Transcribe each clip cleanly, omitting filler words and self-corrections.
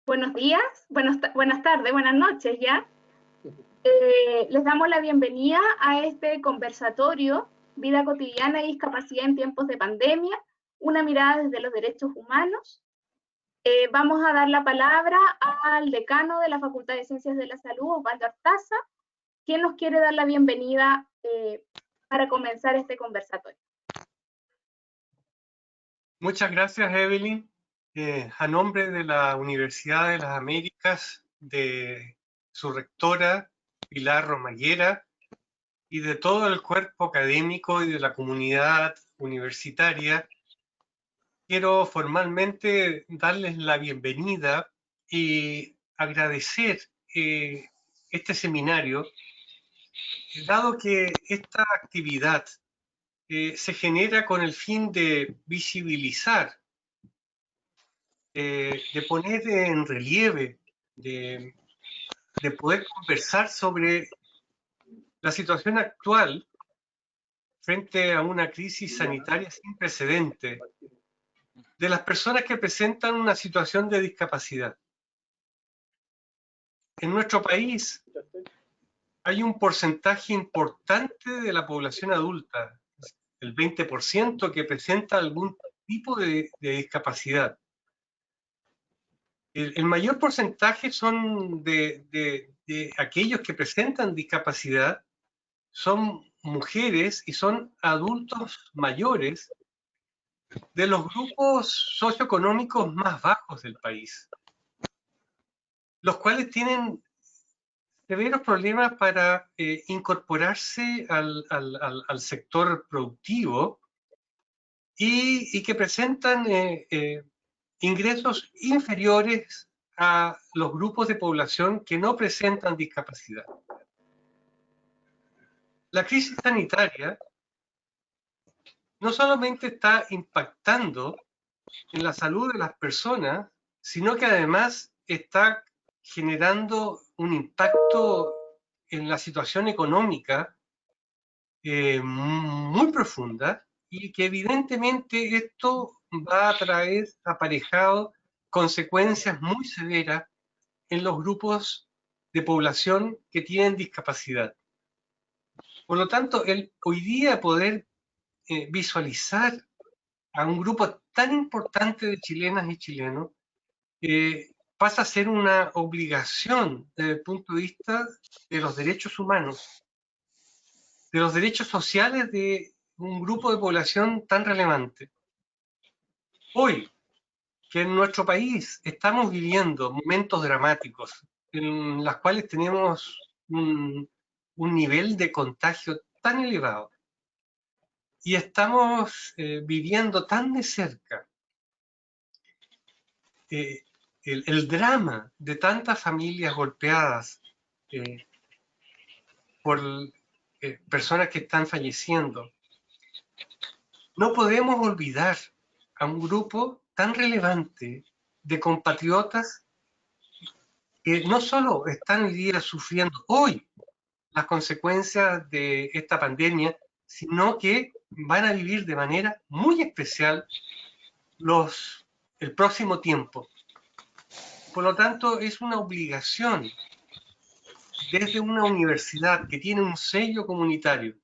Buenos días, buenas tardes, buenas noches ya. Les damos la bienvenida a este conversatorio, Vida cotidiana y discapacidad en tiempos de pandemia, una mirada desde los derechos humanos. Vamos a dar la palabra al decano de la Facultad de Ciencias de la Salud, Osvaldo Artaza, quien nos quiere dar la bienvenida para comenzar este conversatorio. Muchas gracias, Evelyn. A nombre de la Universidad de las Américas, de su rectora, Pilar Romallera, y de todo el cuerpo académico y de la comunidad universitaria, quiero formalmente darles la bienvenida y agradecer este seminario, dado que esta actividad se genera con el fin de visibilizar, de poner en relieve, de poder conversar sobre la situación actual frente a una crisis sanitaria sin precedentes de las personas que presentan una situación de discapacidad. En nuestro país hay un porcentaje importante de la población adulta, el 20%, que presenta algún tipo de discapacidad. El mayor porcentaje son de aquellos que presentan discapacidad, son mujeres y son adultos mayores de los grupos socioeconómicos más bajos del país, los cuales tienen severos problemas para incorporarse al sector productivo y que presentan ingresos inferiores a los grupos de población que no presentan discapacidad. La crisis sanitaria no solamente está impactando en la salud de las personas, sino que además está generando un impacto en la situación económica muy profunda, y que evidentemente esto va a traer aparejado consecuencias muy severas en los grupos de población que tienen discapacidad. Por lo tanto, hoy día poder visualizar a un grupo tan importante de chilenas y chilenos pasa a ser una obligación desde el punto de vista de los derechos humanos, de los derechos sociales de un grupo de población tan relevante. Hoy, que en nuestro país estamos viviendo momentos dramáticos en los cuales tenemos un nivel de contagio tan elevado y estamos viviendo tan de cerca el drama de tantas familias golpeadas por personas que están falleciendo, no podemos olvidar a un grupo tan relevante de compatriotas que no solo están hoy día sufriendo hoy las consecuencias de esta pandemia, sino que van a vivir de manera muy especial el próximo tiempo. Por lo tanto, es una obligación desde una universidad que tiene un sello comunitario,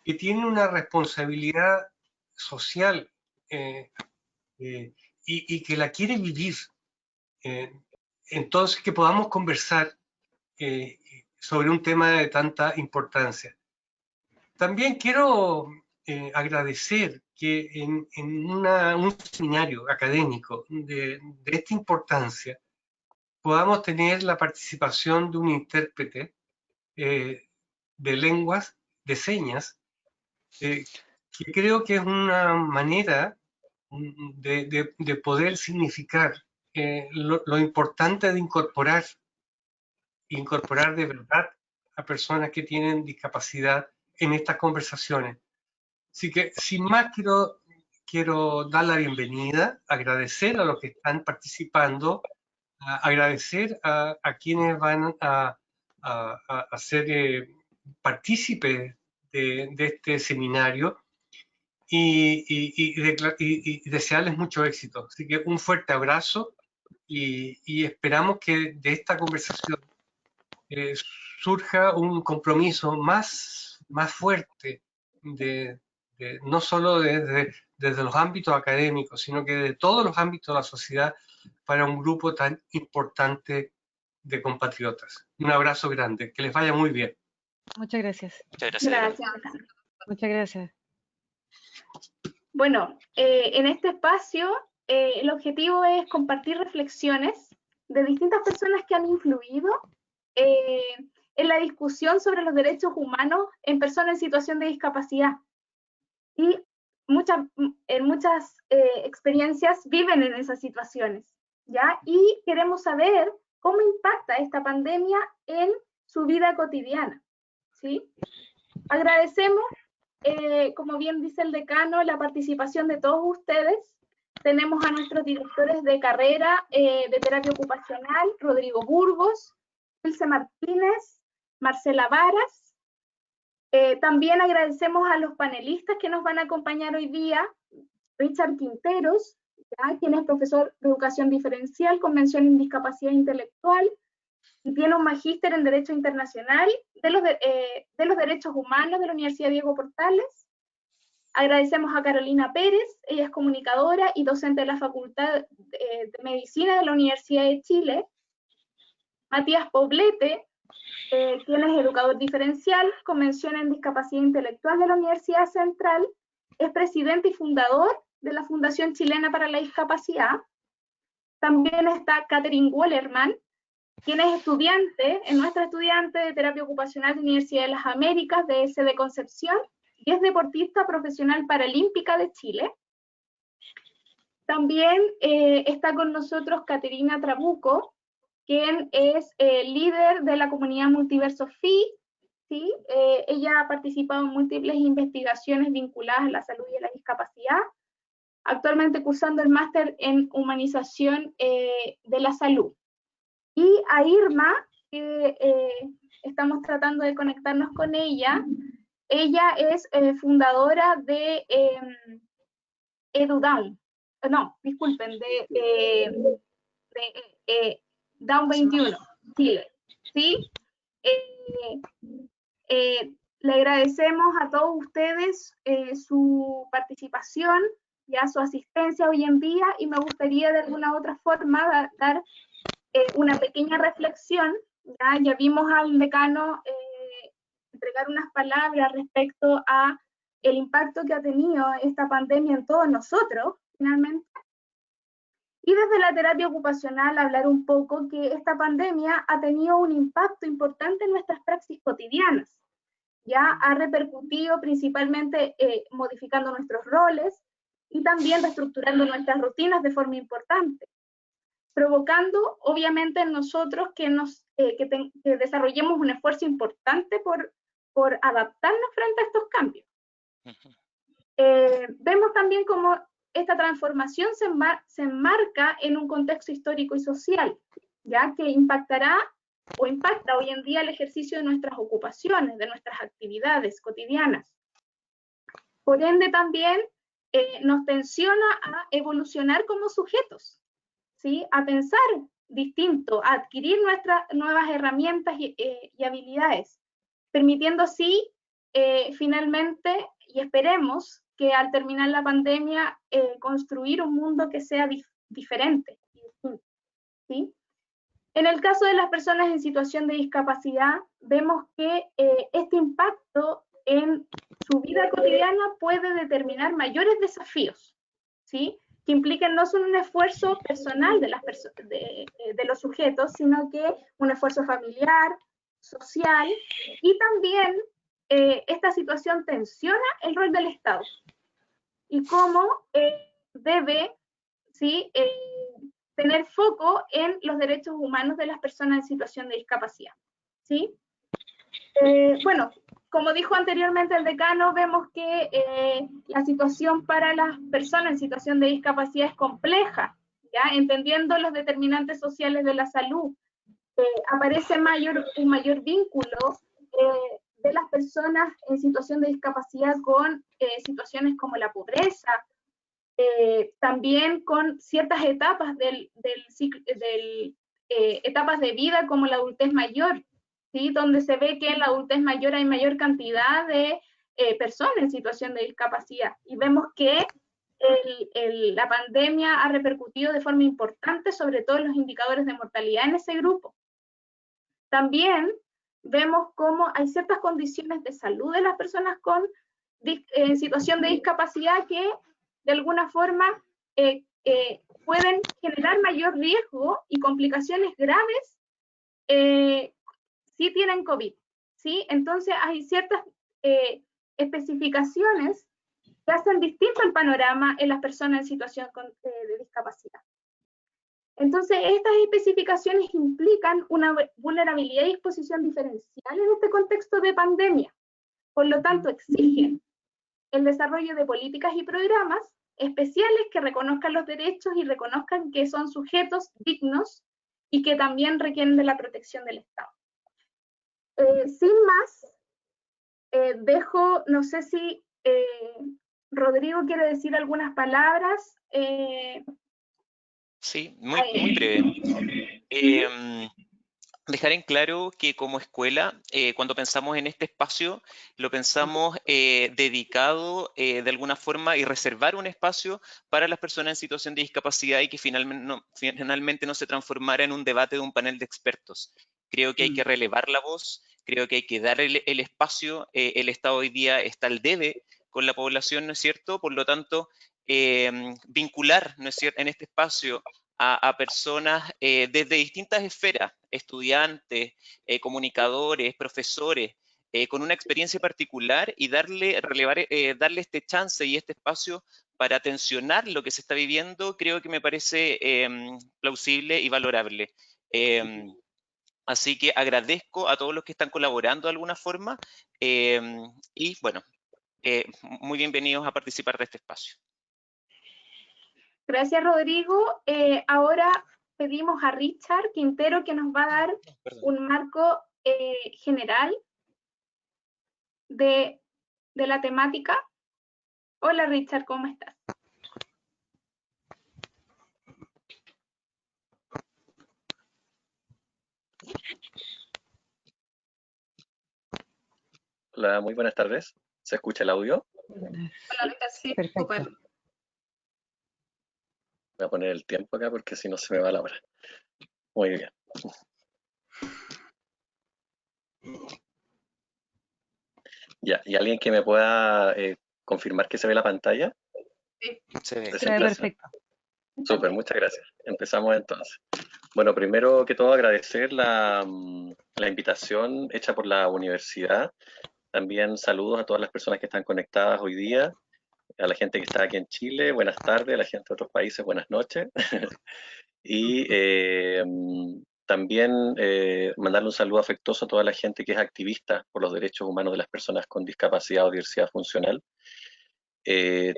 que tiene una responsabilidad social y que la quiere vivir, entonces que podamos conversar sobre un tema de tanta importancia. También quiero agradecer que en un seminario académico de esta importancia podamos tener la participación de un intérprete de lenguas, de señas, que creo que es una manera de poder significar lo importante de incorporar de verdad a personas que tienen discapacidad en estas conversaciones. Así que, sin más, quiero dar la bienvenida, agradecer a los que están participando, agradecer a quienes van a ser partícipes de este seminario, y desearles mucho éxito. Así que un fuerte abrazo y esperamos que de esta conversación surja un compromiso más fuerte, no solo desde los ámbitos académicos, sino que de todos los ámbitos de la sociedad para un grupo tan importante de compatriotas. Un abrazo grande, que les vaya muy bien. Muchas gracias. Muchas gracias. Muchas gracias. Bueno, en este espacio el objetivo es compartir reflexiones de distintas personas que han influido en la discusión sobre los derechos humanos en personas en situación de discapacidad. Y en muchas experiencias viven en esas situaciones, ¿ya? Y queremos saber cómo impacta esta pandemia en su vida cotidiana, ¿sí? Agradecemos, como bien dice el decano, la participación de todos ustedes. Tenemos a nuestros directores de carrera de terapia ocupacional, Rodrigo Burgos, Ilse Martínez, Marcela Varas. También agradecemos a los panelistas que nos van a acompañar hoy día, Richard Quinteros, ¿ya? Quien es profesor de educación diferencial con mención en discapacidad intelectual y tiene un magíster en Derecho Internacional de los Derechos Humanos de la Universidad Diego Portales. Agradecemos a Carolina Pérez, ella es comunicadora y docente de la Facultad de Medicina de la Universidad de Chile. Matías Poblete, quien es educador diferencial con mención en discapacidad intelectual de la Universidad Central, es presidente y fundador de la Fundación Chilena para la Discapacidad. También está Catherine Wallerman, quien es nuestra estudiante de terapia ocupacional de la Universidad de las Américas, de SD Concepción, y es deportista profesional paralímpica de Chile. También está con nosotros Caterina Trabuco, quien es líder de la comunidad Multiverso FI, ¿sí? Ella ha participado en múltiples investigaciones vinculadas a la salud y a la discapacidad, actualmente cursando el máster en humanización de la salud. Y a Irma, que estamos tratando de conectarnos con ella. Ella es fundadora de EduDown, no, disculpen, Down 21, Chile, ¿sí? Le agradecemos a todos ustedes su participación, ya su asistencia hoy en día, y me gustaría de alguna u otra forma dar una pequeña reflexión. Ya vimos al decano entregar unas palabras respecto a el impacto que ha tenido esta pandemia en todos nosotros, finalmente. Y desde la terapia ocupacional hablar un poco que esta pandemia ha tenido un impacto importante en nuestras praxis cotidianas. Ya ha repercutido principalmente modificando nuestros roles y también reestructurando nuestras rutinas de forma importante, provocando obviamente en nosotros que desarrollemos un esfuerzo importante por adaptarnos frente a estos cambios. Vemos también cómo esta transformación se enmarca en un contexto histórico y social, ya que impacta hoy en día el ejercicio de nuestras ocupaciones, de nuestras actividades cotidianas. Por ende también nos tensiona a evolucionar como sujetos, ¿sí? A pensar distinto, a adquirir nuestras nuevas herramientas y habilidades, permitiendo así finalmente, y esperemos que al terminar la pandemia, construir un mundo que sea diferente, ¿sí? En el caso de las personas en situación de discapacidad, vemos que este impacto en su vida cotidiana puede determinar mayores desafíos, ¿sí? Que impliquen no solo un esfuerzo personal de los sujetos, sino que un esfuerzo familiar, social, y también esta situación tensiona el rol del Estado y cómo debe, ¿sí? Tener foco en los derechos humanos de las personas en situación de discapacidad, ¿sí? Bueno, como dijo anteriormente el decano, vemos que la situación para las personas en situación de discapacidad es compleja, ¿ya? Entendiendo los determinantes sociales de la salud, aparece un mayor vínculo de las personas en situación de discapacidad con situaciones como la pobreza, también con ciertas etapas etapas de vida como la adultez mayor, ¿sí? Donde se ve que en la adultez mayor hay mayor cantidad de personas en situación de discapacidad. Y vemos que la pandemia ha repercutido de forma importante, sobre todo en los indicadores de mortalidad en ese grupo. También vemos cómo hay ciertas condiciones de salud de las personas con situación de discapacidad que de alguna forma pueden generar mayor riesgo y complicaciones graves si tienen COVID, ¿sí? Entonces hay ciertas especificaciones que hacen distinto el panorama en las personas en situación de discapacidad. Entonces, estas especificaciones implican una vulnerabilidad y exposición diferencial en este contexto de pandemia. Por lo tanto, exigen el desarrollo de políticas y programas especiales que reconozcan los derechos y reconozcan que son sujetos dignos y que también requieren de la protección del Estado. Sin más, dejo, no sé si Rodrigo quiere decir algunas palabras. Sí, muy breve. Dejar en claro que como escuela, cuando pensamos en este espacio, lo pensamos dedicado de alguna forma y reservar un espacio para las personas en situación de discapacidad y que finalmente no se transformara en un debate de un panel de expertos. Creo que hay que relevar la voz, creo que hay que dar el espacio. El Estado hoy día está al debe con la población, ¿no es cierto? Por lo tanto, vincular, ¿no es cierto?, en este espacio a personas desde distintas esferas, estudiantes, comunicadores, profesores, con una experiencia particular y darle este chance y este espacio para tensionar lo que se está viviendo, creo que me parece plausible y valorable. Así que agradezco a todos los que están colaborando de alguna forma y bueno, muy bienvenidos a participar de este espacio. Gracias, Rodrigo. Ahora pedimos a Richard Quintero que nos va a dar un marco general de la temática. Hola, Richard, ¿cómo estás? Hola, muy buenas tardes. ¿Se escucha el audio? Hola, Richard, sí, Perfecto. súper. Voy a poner el tiempo acá porque si no se me va la hora. Muy bien. Ya, ¿y alguien que me pueda confirmar que se ve la pantalla? Sí. Se ve. Se ve perfecto. Súper, muchas gracias. Empezamos entonces. Bueno, primero que todo agradecer la invitación hecha por la universidad. También saludos a todas las personas que están conectadas hoy día, a la gente que está aquí en Chile, buenas tardes, a la gente de otros países, buenas noches. Y también mandarle un saludo afectuoso a toda la gente que es activista por los derechos humanos de las personas con discapacidad o diversidad funcional.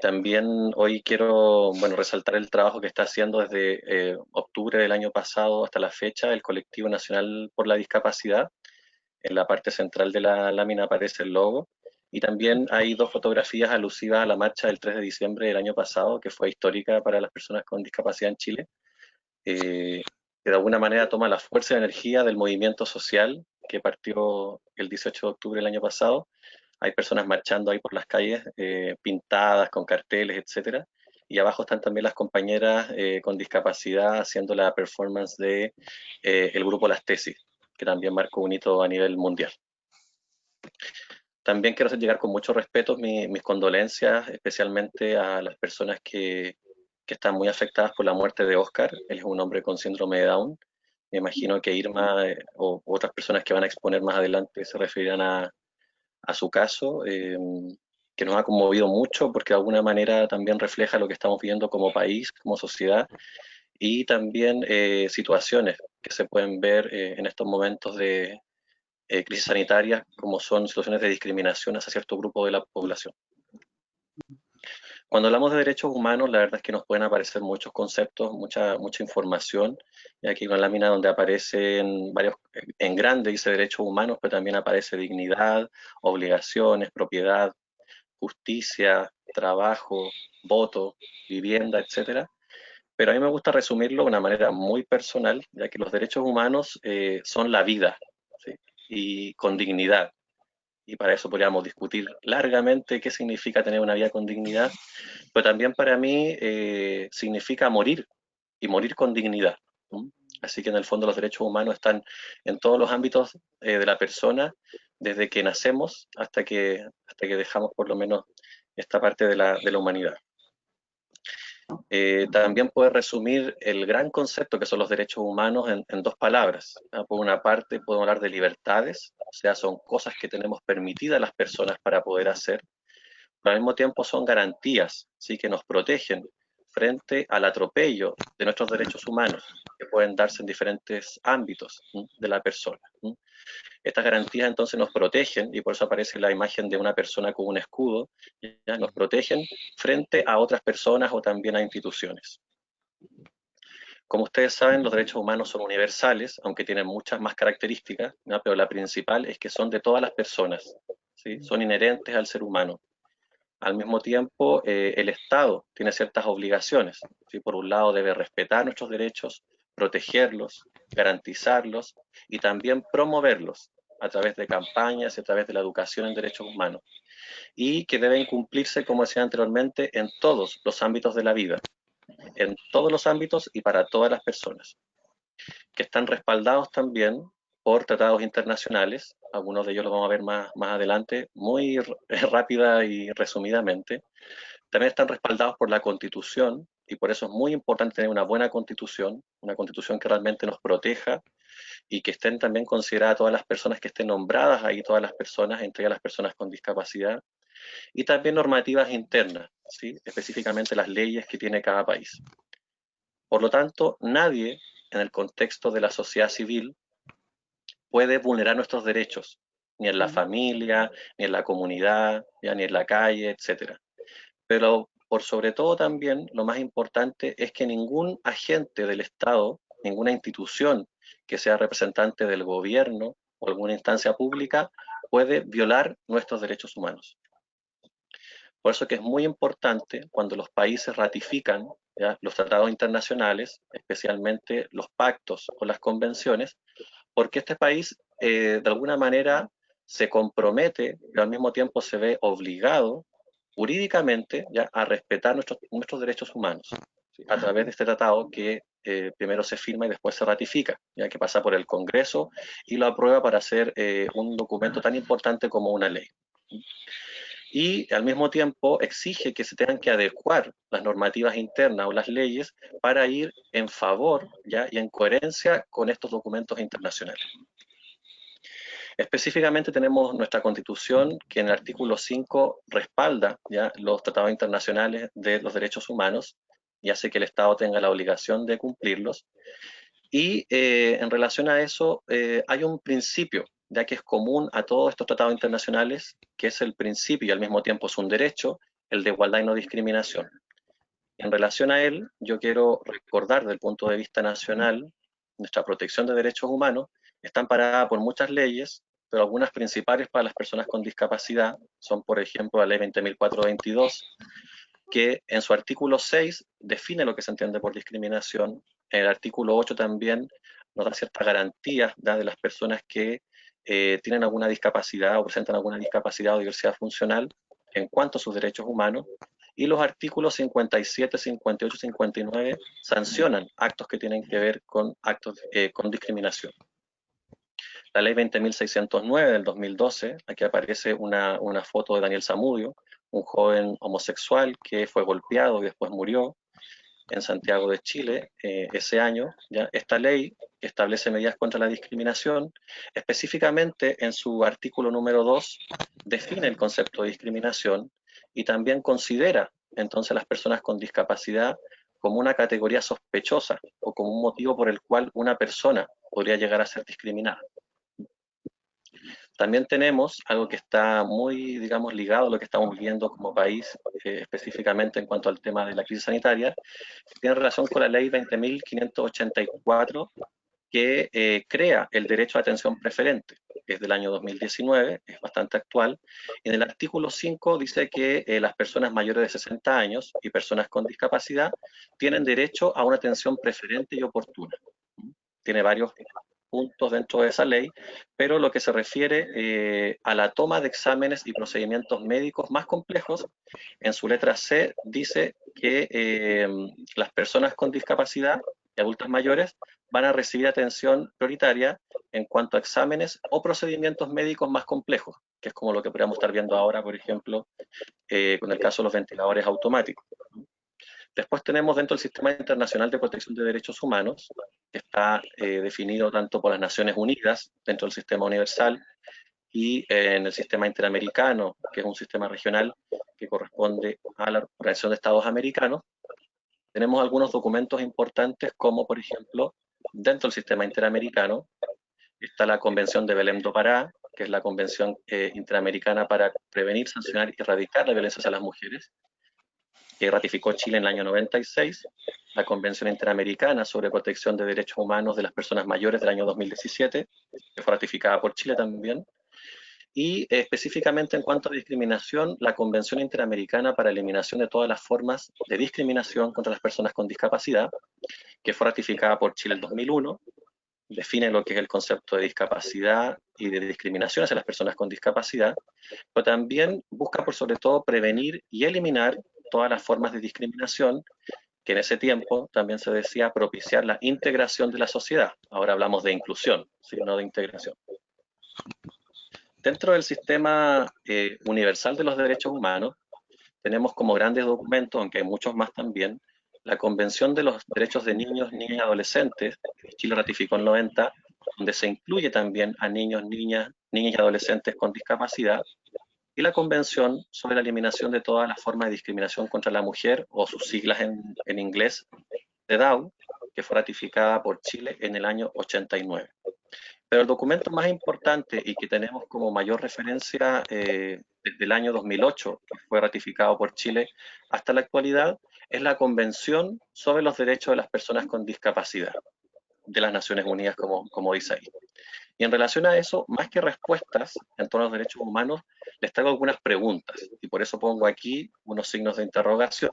También hoy quiero resaltar el trabajo que está haciendo desde octubre del año pasado hasta la fecha el Colectivo Nacional por la Discapacidad. En la parte central de la lámina aparece el logo. Y también hay dos fotografías alusivas a la marcha del 3 de diciembre del año pasado, que fue histórica para las personas con discapacidad en Chile, que de alguna manera toma la fuerza y energía del movimiento social que partió el 18 de octubre del año pasado. Hay personas marchando ahí por las calles, pintadas, con carteles, etcétera. Y abajo están también las compañeras con discapacidad haciendo la performance de el grupo Las Tesis, que también marcó un hito a nivel mundial. También quiero hacer llegar con mucho respeto mis condolencias, especialmente a las personas que están muy afectadas por la muerte de Oscar. Él es un hombre con síndrome de Down. Me imagino que Irma o otras personas que van a exponer más adelante se referirán a su caso, que nos ha conmovido mucho porque de alguna manera también refleja lo que estamos viendo como país, como sociedad, y también situaciones que se pueden ver en estos momentos de crisis sanitarias, como son situaciones de discriminación hacia cierto grupo de la población. Cuando hablamos de derechos humanos, la verdad es que nos pueden aparecer muchos conceptos, mucha información. Y aquí hay una lámina donde aparecen varios, en grande dice derechos humanos, pero también aparece dignidad, obligaciones, propiedad, justicia, trabajo, voto, vivienda, etcétera. Pero a mí me gusta resumirlo de una manera muy personal, ya que los derechos humanos son la vida, ¿sí? Y con dignidad. Y para eso podríamos discutir largamente qué significa tener una vida con dignidad, pero también para mí significa morir, y morir con dignidad. ¿Mm? Así que en el fondo los derechos humanos están en todos los ámbitos de la persona, desde que nacemos hasta que dejamos por lo menos esta parte de la humanidad. También puede resumir el gran concepto que son los derechos humanos en dos palabras. Por una parte, podemos hablar de libertades, o sea, son cosas que tenemos permitidas las personas para poder hacer, pero al mismo tiempo son garantías, ¿sí? Que nos protegen frente al atropello de nuestros derechos humanos, que pueden darse en diferentes ámbitos de la persona. Estas garantías entonces nos protegen, y por eso aparece la imagen de una persona con un escudo, ¿ya? Nos protegen frente a otras personas o también a instituciones. Como ustedes saben, los derechos humanos son universales, aunque tienen muchas más características, ¿no? Pero la principal es que son de todas las personas, ¿sí? Son inherentes al ser humano. Al mismo tiempo, el Estado tiene ciertas obligaciones, ¿sí? Por un lado debe respetar nuestros derechos, protegerlos, garantizarlos y también promoverlos a través de campañas y a través de la educación en derechos humanos, y que deben cumplirse, como decía anteriormente, en todos los ámbitos de la vida, en todos los ámbitos y para todas las personas, que están respaldados también por tratados internacionales. Algunos de ellos los vamos a ver más adelante, muy rápida y resumidamente. También están respaldados por la Constitución, y por eso es muy importante tener una buena Constitución, una Constitución que realmente nos proteja y que estén también consideradas todas las personas que estén nombradas ahí, todas las personas, entre ellas las personas con discapacidad, y también normativas internas, ¿sí? Específicamente las leyes que tiene cada país. Por lo tanto, nadie en el contexto de la sociedad civil puede vulnerar nuestros derechos, ni en la familia, ni en la comunidad, ya, ni en la calle, etc. Pero por sobre todo también lo más importante es que ningún agente del Estado, ninguna institución que sea representante del gobierno o alguna instancia pública puede violar nuestros derechos humanos. Por eso que es muy importante cuando los países ratifican, ¿ya?, los tratados internacionales, especialmente los pactos o las convenciones, porque este país de alguna manera se compromete, pero al mismo tiempo se ve obligado jurídicamente, ¿ya?, a respetar nuestros derechos humanos, ¿sí?, a través de este tratado que primero se firma y después se ratifica, ya que pasa por el Congreso y lo aprueba para hacer un documento tan importante como una ley. Y al mismo tiempo exige que se tengan que adecuar las normativas internas o las leyes para ir en favor, ¿ya?, y en coherencia con estos documentos internacionales. Específicamente tenemos nuestra Constitución, que en el artículo 5 respalda, ¿ya?, los tratados internacionales de los derechos humanos y hace que el Estado tenga la obligación de cumplirlos. Y en relación a eso hay un principio, ya que es común a todos estos tratados internacionales, que es el principio y al mismo tiempo es un derecho, el de igualdad y no discriminación. En relación a él, yo quiero recordar desde el punto de vista nacional, nuestra protección de derechos humanos está amparada por muchas leyes, pero algunas principales para las personas con discapacidad son, por ejemplo, la Ley 20.422, que en su artículo 6 define lo que se entiende por discriminación. En el artículo 8 también nos da ciertas garantías, ¿da?, de las personas que tienen alguna discapacidad o presentan alguna discapacidad o diversidad funcional en cuanto a sus derechos humanos. Y los artículos 57, 58 y 59 sancionan actos que tienen que ver con actos con discriminación. La ley 20.609 del 2012, aquí aparece una foto de Daniel Zamudio, un joven homosexual que fue golpeado y después murió en Santiago de Chile ese año, ¿ya? Esta ley establece medidas contra la discriminación, específicamente en su artículo número 2 define el concepto de discriminación y también considera entonces a las personas con discapacidad como una categoría sospechosa o como un motivo por el cual una persona podría llegar a ser discriminada. También tenemos algo que está muy, digamos, ligado a lo que estamos viviendo como país, específicamente en cuanto al tema de la crisis sanitaria, que tiene relación con la ley 20.584, que crea el derecho a atención preferente. Es del año 2019, es bastante actual. En el artículo 5 dice que las personas mayores de 60 años y personas con discapacidad tienen derecho a una atención preferente y oportuna. Tiene varios puntos dentro de esa ley, pero lo que se refiere a la toma de exámenes y procedimientos médicos más complejos, en su letra C dice que las personas con discapacidad y adultos mayores van a recibir atención prioritaria en cuanto a exámenes o procedimientos médicos más complejos, que es como lo que podríamos estar viendo ahora, por ejemplo, con el caso de los ventiladores automáticos. Después tenemos dentro del Sistema Internacional de Protección de Derechos Humanos, que está definido tanto por las Naciones Unidas, dentro del Sistema Universal, y en el Sistema Interamericano, que es un sistema regional que corresponde a la Organización de Estados Americanos. Tenemos algunos documentos importantes, como por ejemplo, dentro del Sistema Interamericano, está la Convención de Belém do Pará, que es la Convención Interamericana para prevenir, sancionar y erradicar la violencia hacia las mujeres, que ratificó Chile en el año 96, la Convención Interamericana sobre Protección de Derechos Humanos de las Personas Mayores del año 2017, que fue ratificada por Chile también, y específicamente en cuanto a discriminación, la Convención Interamericana para Eliminación de todas las formas de discriminación contra las personas con discapacidad, que fue ratificada por Chile en 2001, define lo que es el concepto de discapacidad y de discriminación hacia las personas con discapacidad, pero también busca por sobre todo prevenir y eliminar todas las formas de discriminación, que en ese tiempo también se decía propiciar la integración de la sociedad. Ahora hablamos de inclusión, ¿sí? No de integración. Dentro del sistema universal de los derechos humanos, tenemos como grandes documentos, aunque hay muchos más también, la Convención de los Derechos de Niños, Niñas y Adolescentes, que Chile ratificó en 90, donde se incluye también a niños, niñas y adolescentes con discapacidad, y la Convención sobre la Eliminación de todas las formas de discriminación contra la mujer, o sus siglas en inglés, CEDAW, que fue ratificada por Chile en el año 89. Pero el documento más importante y que tenemos como mayor referencia desde el año 2008, que fue ratificado por Chile hasta la actualidad, es la Convención sobre los Derechos de las Personas con Discapacidad de las Naciones Unidas, como dice ahí. Y en relación a eso, más que respuestas en torno a los derechos humanos, les traigo algunas preguntas, y por eso pongo aquí unos signos de interrogación.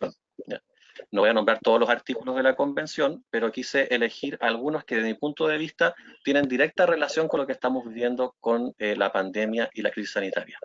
No voy a nombrar todos los artículos de la Convención, pero quise elegir algunos que desde mi punto de vista tienen directa relación con lo que estamos viviendo con la pandemia y la crisis sanitaria.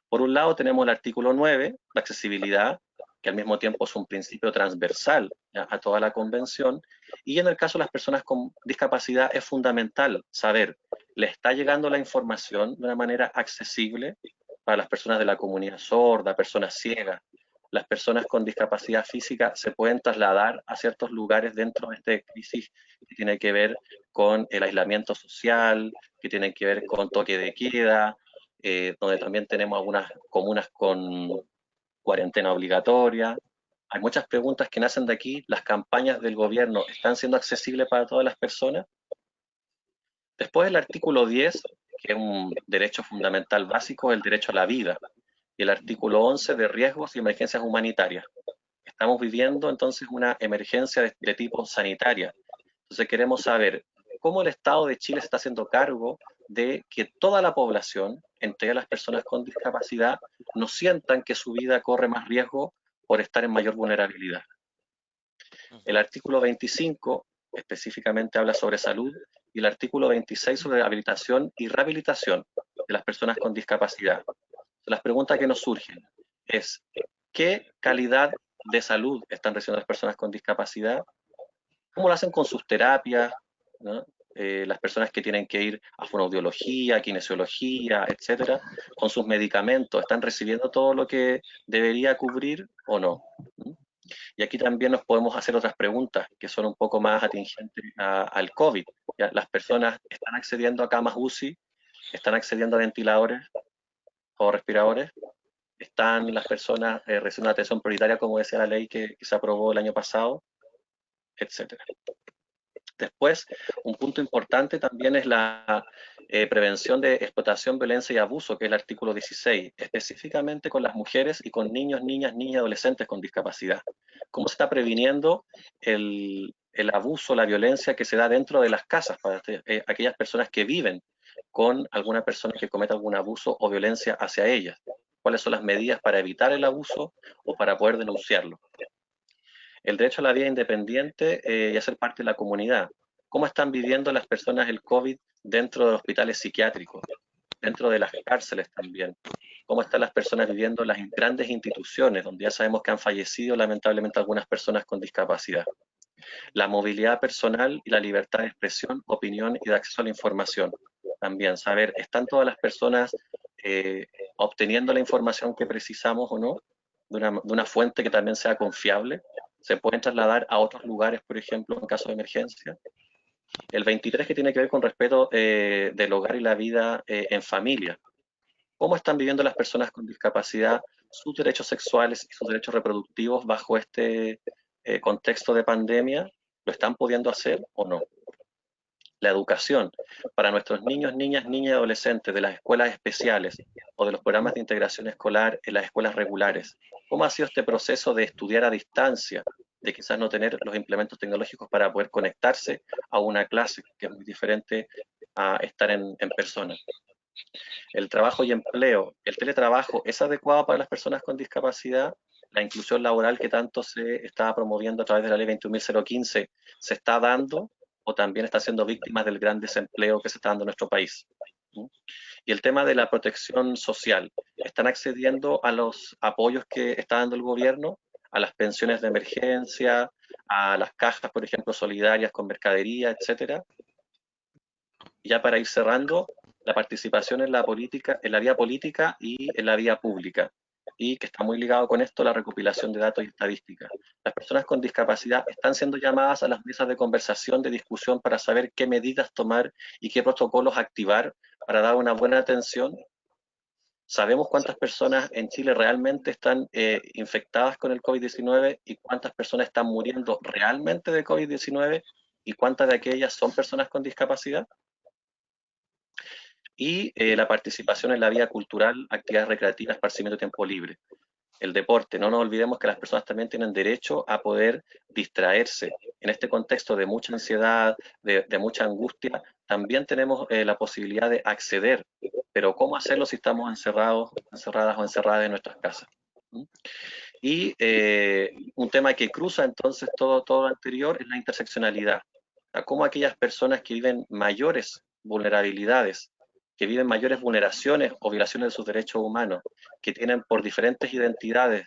Por un lado tenemos el artículo 9, la accesibilidad, que al mismo tiempo es un principio transversal a toda la Convención, y en el caso de las personas con discapacidad es fundamental saber, ¿le está llegando la información de una manera accesible para las personas de la comunidad sorda, personas ciegas? Las personas con discapacidad física se pueden trasladar a ciertos lugares dentro de esta crisis que tiene que ver con el aislamiento social, que tiene que ver con toque de queda, donde también tenemos algunas comunas con cuarentena obligatoria. Hay muchas preguntas que nacen de aquí. ¿Las campañas del gobierno están siendo accesibles para todas las personas? Después el artículo 10, que es un derecho fundamental básico, el derecho a la vida. Y el artículo 11 de riesgos y emergencias humanitarias. Estamos viviendo entonces una emergencia de tipo sanitaria. Entonces queremos saber cómo el Estado de Chile se está haciendo cargo de que toda la población, entre las personas con discapacidad, no sientan que su vida corre más riesgo por estar en mayor vulnerabilidad. El artículo 25 específicamente habla sobre salud y el artículo 26 sobre habilitación y rehabilitación de las personas con discapacidad. Las preguntas que nos surgen es, ¿qué calidad de salud están recibiendo las personas con discapacidad? ¿Cómo lo hacen con sus terapias? ¿No? Las personas que tienen que ir a fonoaudiología, kinesiología, etcétera, con sus medicamentos, ¿están recibiendo todo lo que debería cubrir o no? Y aquí también nos podemos hacer otras preguntas que son un poco más atingentes al COVID. ¿Ya? Las personas están accediendo a camas UCI, están accediendo a ventiladores o respiradores, están las personas recibiendo atención prioritaria, como decía la ley que se aprobó el año pasado, etcétera. Después, un punto importante también es prevención de explotación, violencia y abuso, que es el artículo 16, específicamente con las mujeres y con niños, niñas y adolescentes con discapacidad. ¿Cómo se está previniendo el abuso, la violencia que se da dentro de las casas para aquellas personas que viven con alguna persona que cometa algún abuso o violencia hacia ellas? ¿Cuáles son las medidas para evitar el abuso o para poder denunciarlo? El derecho a la vida independiente y a ser parte de la comunidad. ¿Cómo están viviendo las personas el COVID dentro de hospitales psiquiátricos, dentro de las cárceles también? ¿Cómo están las personas viviendo en las grandes instituciones, donde ya sabemos que han fallecido lamentablemente algunas personas con discapacidad? La movilidad personal y la libertad de expresión, opinión y de acceso a la información. También saber, ¿están todas las personas obteniendo la información que precisamos o no? De una fuente que también sea confiable. ¿Se pueden trasladar a otros lugares, por ejemplo, en caso de emergencia? El 23, que tiene que ver con respeto del hogar y la vida en familia. ¿Cómo están viviendo las personas con discapacidad sus derechos sexuales y sus derechos reproductivos bajo este contexto de pandemia? ¿Lo están pudiendo hacer o no? La educación para nuestros niños, niñas y adolescentes de las escuelas especiales o de los programas de integración escolar en las escuelas regulares. ¿Cómo ha sido este proceso de estudiar a distancia, de quizás no tener los implementos tecnológicos para poder conectarse a una clase, que es muy diferente a estar en persona? El trabajo y empleo, el teletrabajo, ¿es adecuado para las personas con discapacidad? La inclusión laboral que tanto se está promoviendo a través de la ley 21.015, ¿se está dando o también está siendo víctima del gran desempleo que se está dando en nuestro país? Y el tema de la protección social, ¿están accediendo a los apoyos que está dando el gobierno? A las pensiones de emergencia, a las cajas, por ejemplo, solidarias con mercadería, etcétera. Ya para ir cerrando, la participación en la política, en la vía política y en la vía pública, y que está muy ligado con esto la recopilación de datos y estadísticas. Las personas con discapacidad están siendo llamadas a las mesas de conversación, de discusión, para saber qué medidas tomar y qué protocolos activar para dar una buena atención. ¿Sabemos cuántas personas en Chile realmente están infectadas con el COVID-19 y cuántas personas están muriendo realmente de COVID-19 y cuántas de aquellas son personas con discapacidad? Y la participación en la vida cultural, actividades recreativas, esparcimiento de tiempo libre. El deporte, no nos olvidemos que las personas también tienen derecho a poder distraerse. En este contexto de mucha ansiedad, de mucha angustia, también tenemos la posibilidad de acceder, pero ¿cómo hacerlo si estamos encerrados, encerradas o encerradas en nuestras casas? Y un tema que cruza entonces todo lo anterior es la interseccionalidad. Cómo aquellas personas que viven mayores vulnerabilidades, que viven mayores vulneraciones o violaciones de sus derechos humanos, que tienen por diferentes identidades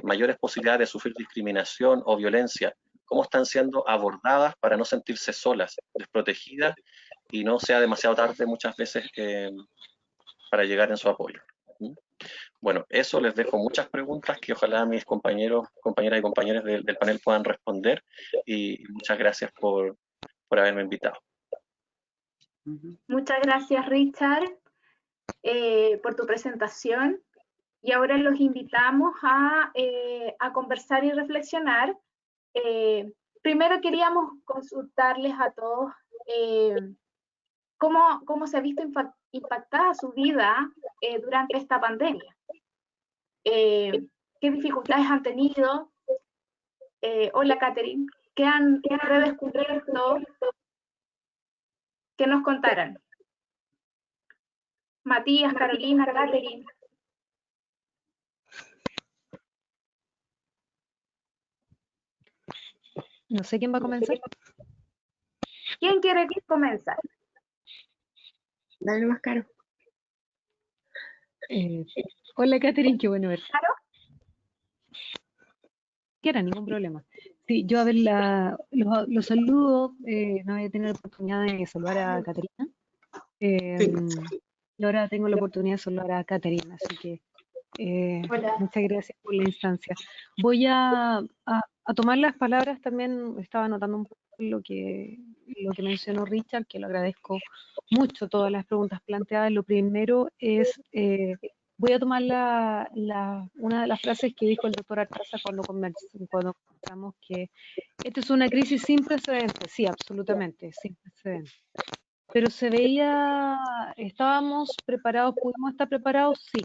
mayores posibilidades de sufrir discriminación o violencia, cómo están siendo abordadas para no sentirse solas, desprotegidas y no sea demasiado tarde muchas veces para llegar en su apoyo. Bueno, eso, les dejo muchas preguntas que ojalá mis compañeras y compañeros del panel puedan responder, y muchas gracias por haberme invitado. Muchas gracias, Richard, por tu presentación. Y ahora los invitamos a conversar y reflexionar. Primero queríamos consultarles a todos cómo se ha visto impactada su vida durante esta pandemia. ¿Qué dificultades han tenido? Hola, Catherine. ¿Qué han redescubierto? Que nos contaran. Matías, Carolina, Catherine. No sé quién va a comenzar. ¿Quién quiere comenzar? Dale más caro. Hola, Catherine, qué bueno verte. ¿Claro? Quiera, ningún problema. Sí, yo a ver, los saludo, no voy a tener la oportunidad de saludar a Caterina. Y ahora tengo la oportunidad de saludar a Caterina, así que muchas gracias por la instancia. Voy a tomar las palabras, también estaba anotando un poco lo que mencionó Richard, que lo agradezco mucho, todas las preguntas planteadas. Lo primero es, voy a tomar una de las frases que dijo el doctor Artaza cuando conversamos, que esta es una crisis sin precedentes. Sí, absolutamente, sin precedentes. pero se veía, estábamos preparados, ¿pudimos estar preparados? Sí,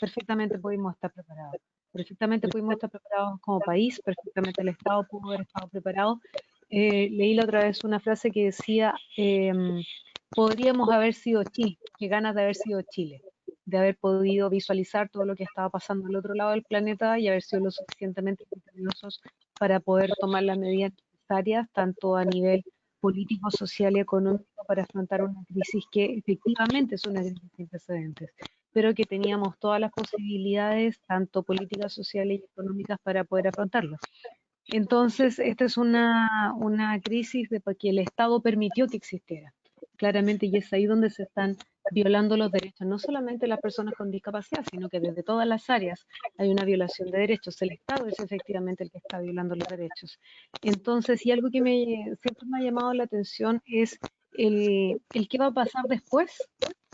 perfectamente pudimos estar preparados. Perfectamente pudimos estar preparados como país, perfectamente el Estado pudo haber estado preparado. Leí la otra vez una frase que decía, podríamos haber sido Chile, qué ganas de haber sido Chile, de haber podido visualizar todo lo que estaba pasando al otro lado del planeta y haber sido lo suficientemente criteriosos para poder tomar las medidas necesarias, tanto a nivel político, social y económico, para afrontar una crisis que efectivamente es una crisis sin precedentes, pero que teníamos todas las posibilidades, tanto políticas, sociales y económicas, para poder afrontarlo. Entonces, esta es una crisis de que el Estado permitió que existiera, claramente, y es ahí donde se están violando los derechos, no solamente de las personas con discapacidad, sino que desde todas las áreas hay una violación de derechos. El Estado es efectivamente el que está violando los derechos. Entonces, y algo que siempre me ha llamado la atención es el qué va a pasar después,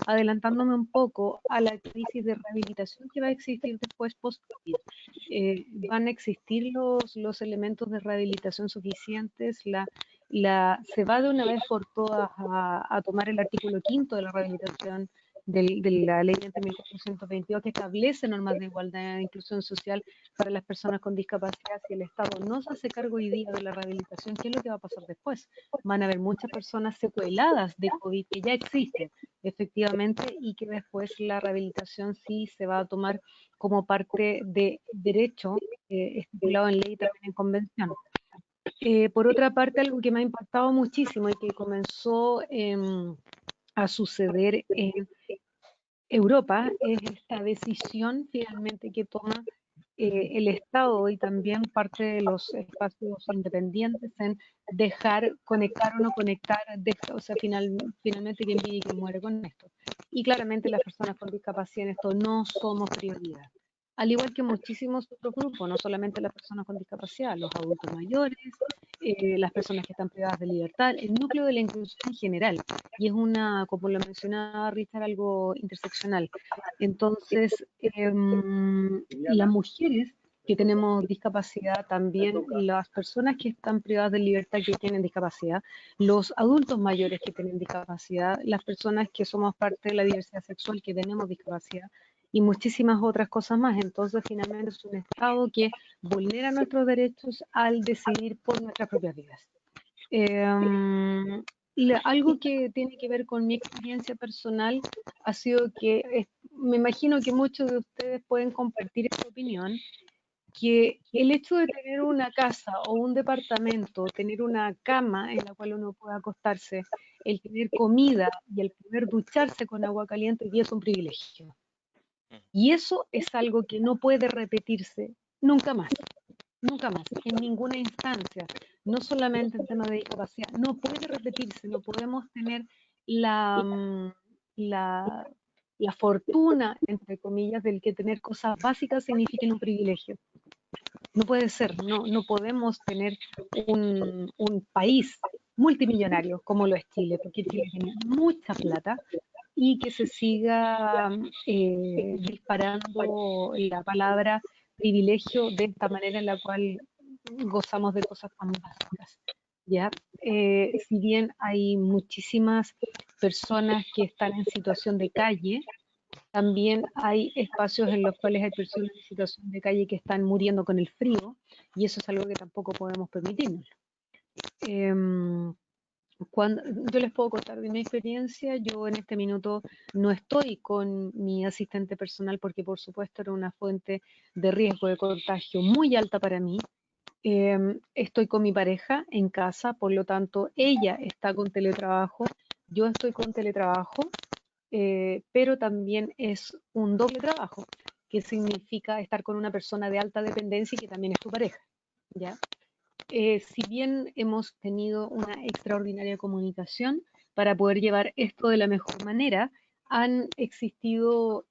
adelantándome un poco a la crisis de rehabilitación que va a existir después post-COVID. ¿Van a existir los elementos de rehabilitación suficientes? Se va de una vez por todas a tomar el artículo 5º de la rehabilitación de la ley 20.422, que establece normas de igualdad e inclusión social para las personas con discapacidad. Si el Estado no se hace cargo hoy día de la rehabilitación, ¿qué es lo que va a pasar después? Van a haber muchas personas secueladas de COVID que ya existen, efectivamente, y que después la rehabilitación sí se va a tomar como parte de derecho estipulado en ley y también en convención. Por otra parte, algo que me ha impactado muchísimo y que comenzó a suceder en Europa es esta decisión finalmente que toma el Estado y también parte de los espacios independientes en dejar conectar o no conectar, o sea, finalmente quien vive y quien muere con esto. Y claramente las personas con discapacidad en esto no somos prioridad. Al igual que muchísimos otros grupos, no solamente las personas con discapacidad, los adultos mayores, las personas que están privadas de libertad, el núcleo de la inclusión en general. Y es como lo mencionaba Richard, algo interseccional. Entonces, las mujeres que tenemos discapacidad, también las personas que están privadas de libertad que tienen discapacidad, los adultos mayores que tienen discapacidad, las personas que somos parte de la diversidad sexual que tenemos discapacidad, y muchísimas otras cosas más. Entonces, finalmente es un Estado que vulnera nuestros derechos al decidir por nuestras propias vidas. Algo que tiene que ver con mi experiencia personal ha sido que me imagino que muchos de ustedes pueden compartir esta opinión, que el hecho de tener una casa o un departamento, tener una cama en la cual uno pueda acostarse, el tener comida y el poder ducharse con agua caliente, hoy es un privilegio. Y eso es algo que no puede repetirse nunca más, en ninguna instancia, no solamente en temas de discapacidad, no puede repetirse, no podemos tener la fortuna, entre comillas, del que tener cosas básicas significa un privilegio. No puede ser, no podemos tener un país multimillonario como lo es Chile, porque Chile tiene mucha plata, y que se siga disparando la palabra privilegio de esta manera en la cual gozamos de cosas tan básicas. ¿Ya? Si bien hay muchísimas personas que están en situación de calle, también hay espacios en los cuales hay personas en situación de calle que están muriendo con el frío, y eso es algo que tampoco podemos permitirnos. Yo les puedo contar de mi experiencia. Yo en este minuto no estoy con mi asistente personal porque por supuesto era una fuente de riesgo de contagio muy alta para mí. Estoy con mi pareja en casa, por lo tanto ella está con teletrabajo, yo estoy con teletrabajo, pero también es un doble trabajo, que significa estar con una persona de alta dependencia y que también es tu pareja, ¿ya? Si bien hemos tenido una extraordinaria comunicación para poder llevar esto de la mejor manera, han existido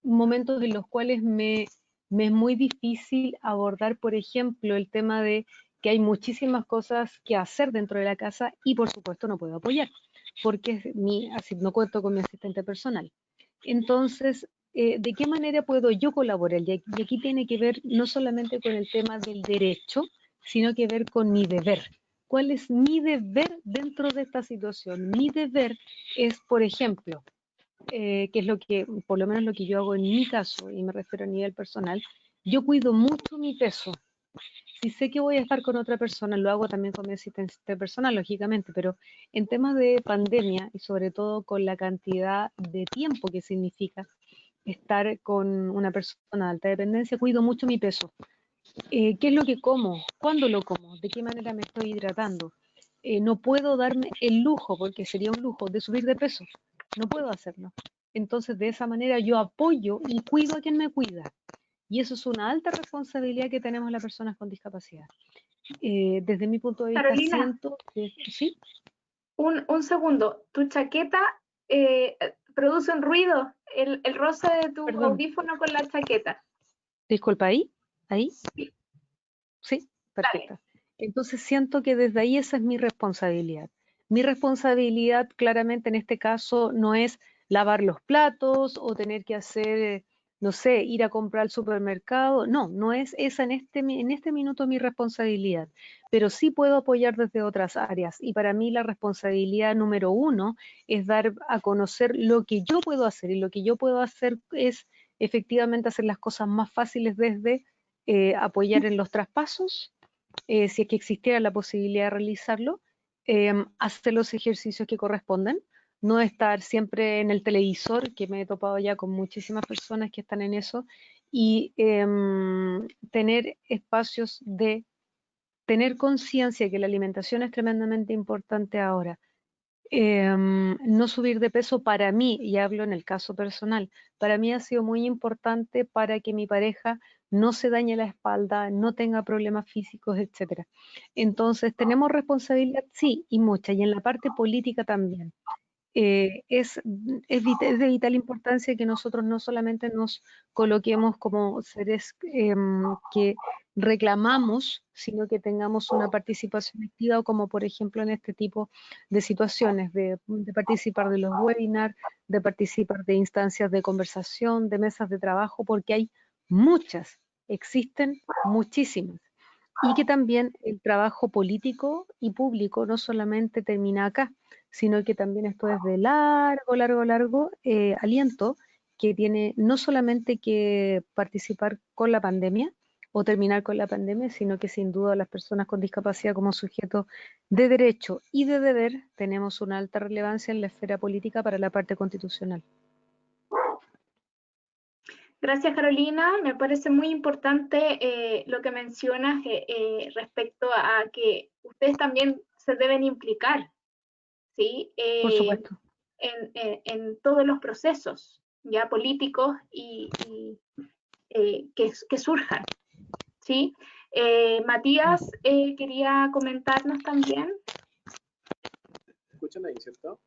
momentos en los cuales me es muy difícil abordar, por ejemplo, el tema de que hay muchísimas cosas que hacer dentro de la casa y por supuesto no puedo apoyar, porque así no cuento con mi asistente personal. Entonces, ¿de qué manera puedo yo colaborar? Y aquí tiene que ver no solamente con el tema del derecho, sino que ver con mi deber. ¿Cuál es mi deber dentro de esta situación? Mi deber es, por ejemplo, que es lo que, por lo menos lo que yo hago en mi caso, y me refiero a nivel personal, yo cuido mucho mi peso. Si sé que voy a estar con otra persona, lo hago también con mi asistente personal, lógicamente, pero en temas de pandemia y sobre todo con la cantidad de tiempo que significa estar con una persona de alta dependencia, cuido mucho mi peso. ¿Qué es lo que como? ¿Cuándo lo como? ¿De qué manera me estoy hidratando? No puedo darme el lujo, porque sería un lujo, de subir de peso. No puedo hacerlo. Entonces, de esa manera yo apoyo y cuido a quien me cuida. Y eso es una alta responsabilidad que tenemos las personas con discapacidad. Desde mi punto de vista, Carolina, siento que sí. un segundo. Tu chaqueta produce un ruido. El roce de tu Perdón, audífono con la chaqueta. disculpa, ¿ahí? Sí. Sí, Dale. perfecto. Entonces siento que desde ahí esa es mi responsabilidad. Mi responsabilidad claramente en este caso no es lavar los platos o tener que hacer, no sé, ir a comprar al supermercado. No, no es esa en este minuto mi responsabilidad, pero sí puedo apoyar desde otras áreas. Y para mí la responsabilidad número uno es dar a conocer lo que yo puedo hacer. Y lo que yo puedo hacer es efectivamente hacer las cosas más fáciles desde apoyar en los traspasos, si es que existiera la posibilidad de realizarlo, hacer los ejercicios que corresponden, no estar siempre en el televisor, que me he topado ya con muchísimas personas que están en eso, y tener espacios de tener conciencia que la alimentación es tremendamente importante ahora. No subir de peso para mí, y hablo en el caso personal, para mí ha sido muy importante para que mi pareja no se dañe la espalda, no tenga problemas físicos, etcétera. Entonces, tenemos responsabilidad, sí, y mucha, y en la parte política también. Es de vital importancia que nosotros no solamente nos coloquemos como seres que reclamamos, sino que tengamos una participación activa, como por ejemplo en este tipo de situaciones, de participar de los webinars, de participar de instancias de conversación, de mesas de trabajo, porque hay muchas, existen muchísimas. Y que también el trabajo político y público no solamente termina acá, sino que también esto es de largo aliento, que tiene no solamente que participar con la pandemia o terminar con la pandemia, sino que sin duda las personas con discapacidad como sujetos de derecho y de deber tenemos una alta relevancia en la esfera política para la parte constitucional. Gracias, Carolina. Me parece muy importante lo que mencionas respecto a que ustedes también se deben implicar, ¿sí? Por supuesto. En todos los procesos ya políticos y que surjan, ¿sí? Matías quería comentarnos también. ¿Me escuchan ahí, cierto?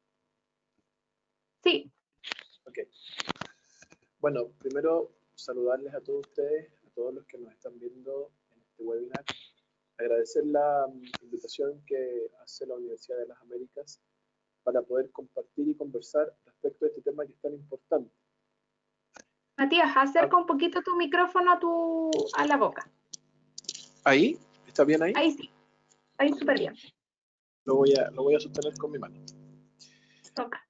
Sí. Ok. Bueno, primero saludarles a todos ustedes, a todos los que nos están viendo en este webinar. Agradecer la invitación que hace la Universidad de las Américas para poder compartir y conversar respecto a este tema que es tan importante. Matías, acerca un poquito tu micrófono a la boca. ¿Ahí? ¿Está bien ahí? Ahí sí, ahí súper bien. Lo voy a sostener con mi mano. Toca.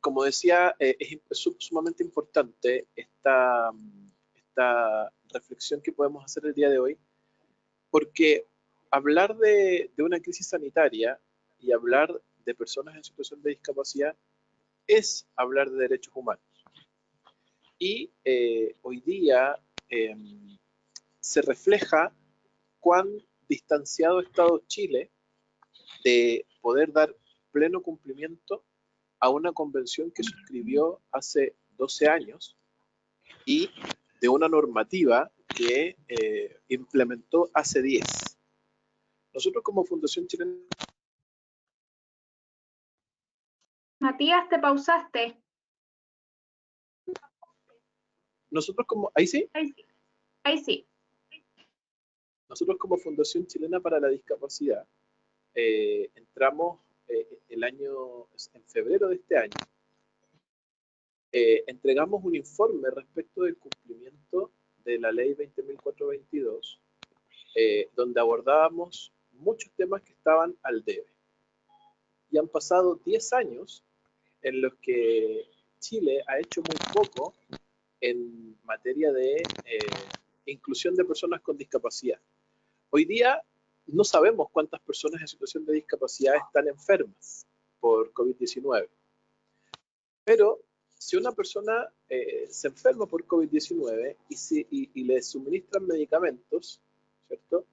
Como decía, es sumamente importante esta reflexión que podemos hacer el día de hoy, porque hablar de una crisis sanitaria y hablar de personas en situación de discapacidad es hablar de derechos humanos. Y hoy día se refleja cuán distanciado ha estado Chile de poder dar pleno cumplimiento a una convención que suscribió hace 12 años y de una normativa que implementó hace 10. Nosotros como Fundación Chilena... Matías, te pausaste. Nosotros como... ¿Ahí sí? Ahí sí. Ahí sí. Nosotros como Fundación Chilena para la Discapacidad entramos en febrero de este año. Entregamos un informe respecto del cumplimiento de la ley 20.422, donde abordábamos muchos temas que estaban al debe. Y han pasado 10 años en los que Chile ha hecho muy poco en materia de inclusión de personas con discapacidad. Hoy día no sabemos cuántas personas en situación de discapacidad están enfermas por COVID-19. Pero si una persona se enferma por COVID-19 y le suministran medicamentos, ¿cierto?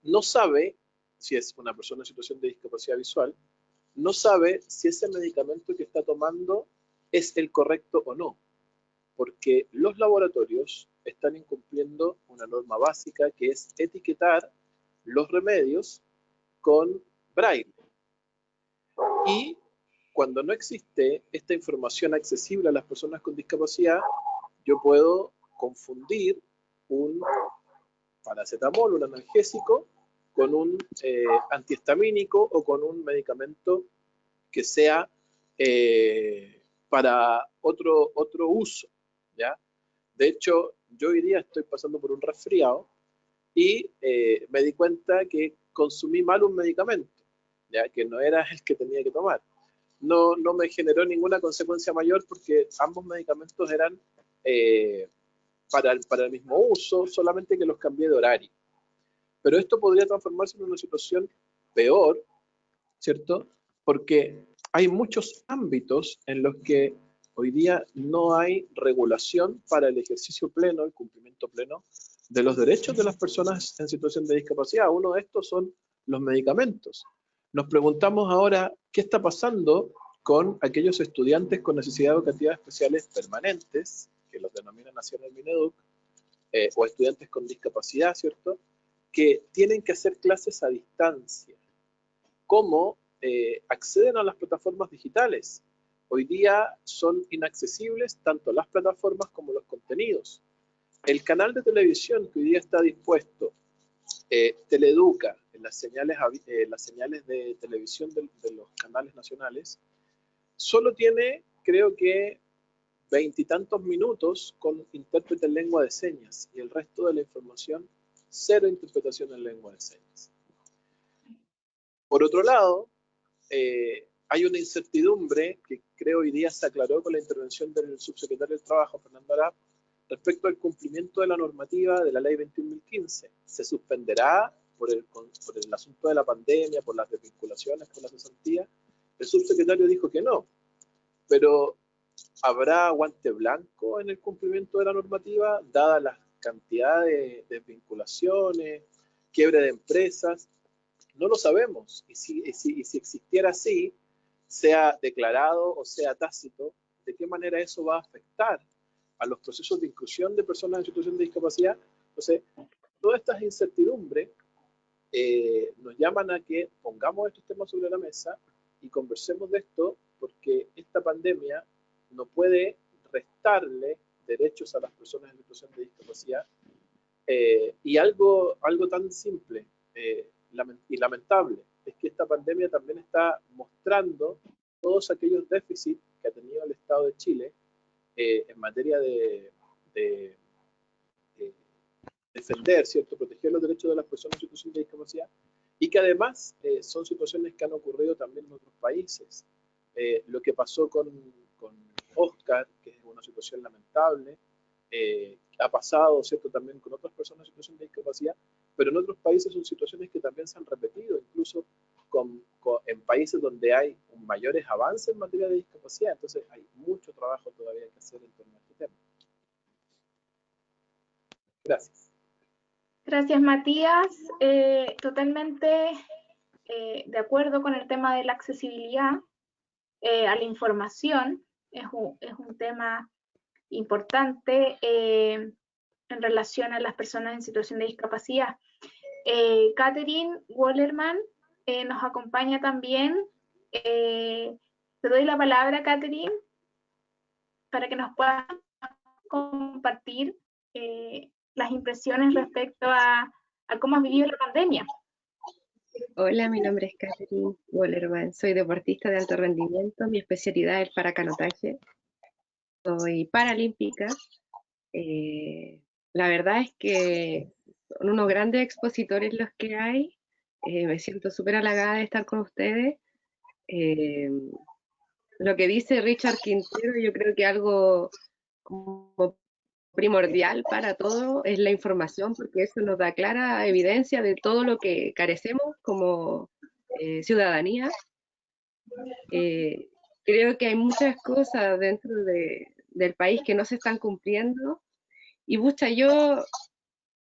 No sabe, si es una persona en situación de discapacidad visual, no sabe si ese medicamento que está tomando es el correcto o no, porque los laboratorios están incumpliendo una norma básica que es etiquetar los remedios con braille. Y cuando no existe esta información accesible a las personas con discapacidad, yo puedo confundir un paracetamol, un analgésico, con un antihistamínico o con un medicamento que sea para otro uso, ¿ya? De hecho, yo hoy día estoy pasando por un resfriado y me di cuenta que consumí mal un medicamento, ¿ya? Que no era el que tenía que tomar. No me generó ninguna consecuencia mayor porque ambos medicamentos eran para el mismo uso, solamente que los cambié de horario. Pero esto podría transformarse en una situación peor, ¿cierto? Porque hay muchos ámbitos en los que hoy día no hay regulación para el ejercicio pleno, el cumplimiento pleno de los derechos de las personas en situación de discapacidad. Uno de estos son los medicamentos. Nos preguntamos ahora qué está pasando con aquellos estudiantes con necesidades educativas especiales permanentes, que los denominan así en el Mineduc, o estudiantes con discapacidad, ¿cierto?, que tienen que hacer clases a distancia. ¿Cómo acceden a las plataformas digitales? Hoy día son inaccesibles tanto las plataformas como los contenidos. El canal de televisión que hoy día está dispuesto, Teleeduca, en las señales de televisión de los canales nacionales, solo tiene, creo que, 20 y tantos minutos con intérprete en lengua de señas y el resto de la información, cero interpretación en lengua de señas. Por otro lado, hay una incertidumbre que creo hoy día se aclaró con la intervención del subsecretario del Trabajo, Fernando Arap, respecto al cumplimiento de la normativa de la Ley 21.015. ¿Se suspenderá por el asunto de la pandemia, por las desvinculaciones, por la cesantía? El subsecretario dijo que no, pero ¿habrá guante blanco en el cumplimiento de la normativa, dada la cantidad de desvinculaciones, quiebre de empresas? No lo sabemos. Y si existiera así, sea declarado o sea tácito, ¿de qué manera eso va a afectar a los procesos de inclusión de personas en situación de discapacidad? Entonces, todas estas incertidumbres nos llaman a que pongamos estos temas sobre la mesa y conversemos de esto, porque esta pandemia no puede restarle derechos a las personas en situación de discapacidad. Y algo tan simple y lamentable es que esta pandemia también está mostrando todos aquellos déficits que ha tenido el Estado de Chile en materia de defender, ¿cierto?, proteger los derechos de las personas en situación de discapacidad, y que además son situaciones que han ocurrido también en otros países. Lo que pasó con Oscar, que es una situación lamentable, ha pasado, ¿cierto?, también con otras personas en situación de discapacidad, pero en otros países son situaciones que también se han repetido, incluso en países donde hay mayores avances en materia de discapacidad. Entonces hay mucho trabajo todavía que hacer en torno a este tema. Gracias. Gracias, Matías. Totalmente de acuerdo con el tema de la accesibilidad a la información. Es un tema importante en relación a las personas en situación de discapacidad. Catherine Wallerman nos acompaña también. Te doy la palabra, Catherine, para que nos puedas compartir las impresiones respecto a cómo has vivido la pandemia. Hola, mi nombre es Catherine Wallerman, soy deportista de alto rendimiento, mi especialidad es el paracanotaje, soy paralímpica. La verdad es que son unos grandes expositores los que hay. Me siento súper halagada de estar con ustedes. Lo que dice Richard Quintero, yo creo que algo como primordial para todo es la información, porque eso nos da clara evidencia de todo lo que carecemos como ciudadanía. Creo que hay muchas cosas dentro del país que no se están cumpliendo, y pucha, yo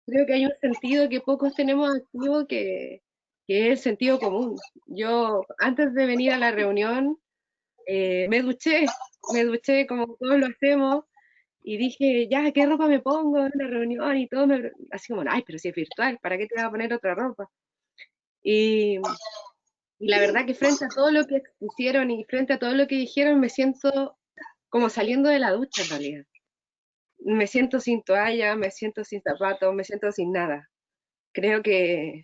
creo que hay un sentido que pocos tenemos activo, que es el sentido común. Yo, antes de venir a la reunión, me duché como todos lo hacemos, y dije, ya, ¿qué ropa me pongo en la reunión? Y todo, así como, ay, pero si es virtual, ¿para qué te vas a poner otra ropa? Y la verdad que frente a todo lo que expusieron y frente a todo lo que dijeron, me siento como saliendo de la ducha en realidad. Me siento sin toalla, me siento sin zapatos, me siento sin nada. Creo que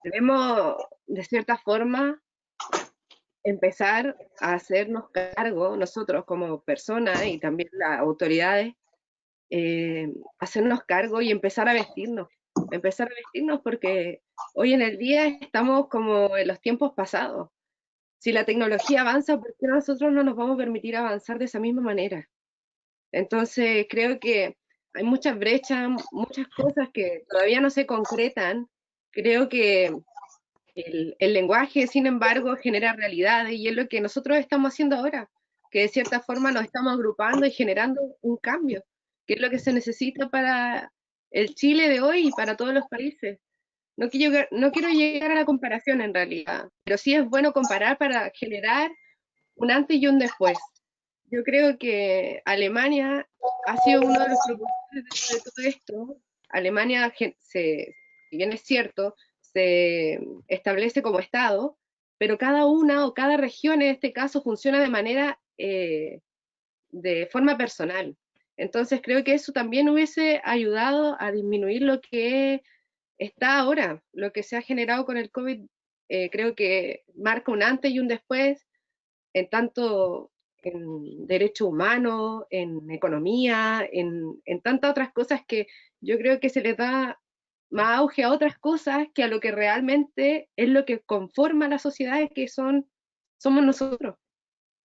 debemos, de cierta forma, empezar a hacernos cargo, nosotros como personas y también las autoridades, hacernos cargo y empezar a vestirnos porque hoy en el día estamos como en los tiempos pasados. Si la tecnología avanza, ¿por qué nosotros no nos vamos a permitir avanzar de esa misma manera? Entonces creo que hay muchas brechas, muchas cosas que todavía no se concretan. Creo que el lenguaje, sin embargo, genera realidades, y es lo que nosotros estamos haciendo ahora, que de cierta forma nos estamos agrupando y generando un cambio, que es lo que se necesita para el Chile de hoy y para todos los países. No quiero llegar a la comparación en realidad, pero sí es bueno comparar para generar un antes y un después. Yo creo que Alemania ha sido uno de los propulsores de todo esto. Alemania, si bien es cierto, se establece como Estado, pero cada una o cada región en este caso funciona de manera, de forma personal. Entonces creo que eso también hubiese ayudado a disminuir lo que está ahora, lo que se ha generado con el COVID. Creo que marca un antes y un después, en tanto en derechos humanos, en economía, en tantas otras cosas, que yo creo que se les da más auge a otras cosas que a lo que realmente es lo que conforma la sociedad, que somos nosotros.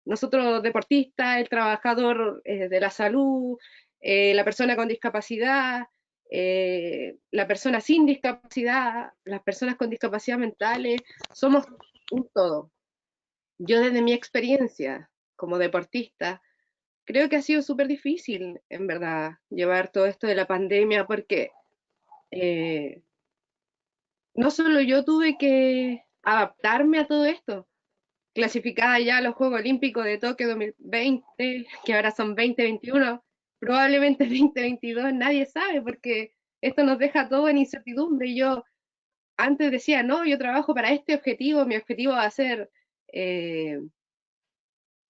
Nosotros deportistas, el trabajador de la salud, la persona con discapacidad, la persona sin discapacidad, las personas con discapacidad mentales, somos un todo. Yo desde mi experiencia como deportista, creo que ha sido súper difícil, en verdad, llevar todo esto de la pandemia, porque no solo yo tuve que adaptarme a todo esto, clasificada ya a los Juegos Olímpicos de Tokio 2020, que ahora son 2021, probablemente 2022, nadie sabe, porque esto nos deja todo en incertidumbre. Y yo antes decía, no, yo trabajo para este objetivo, mi objetivo va a ser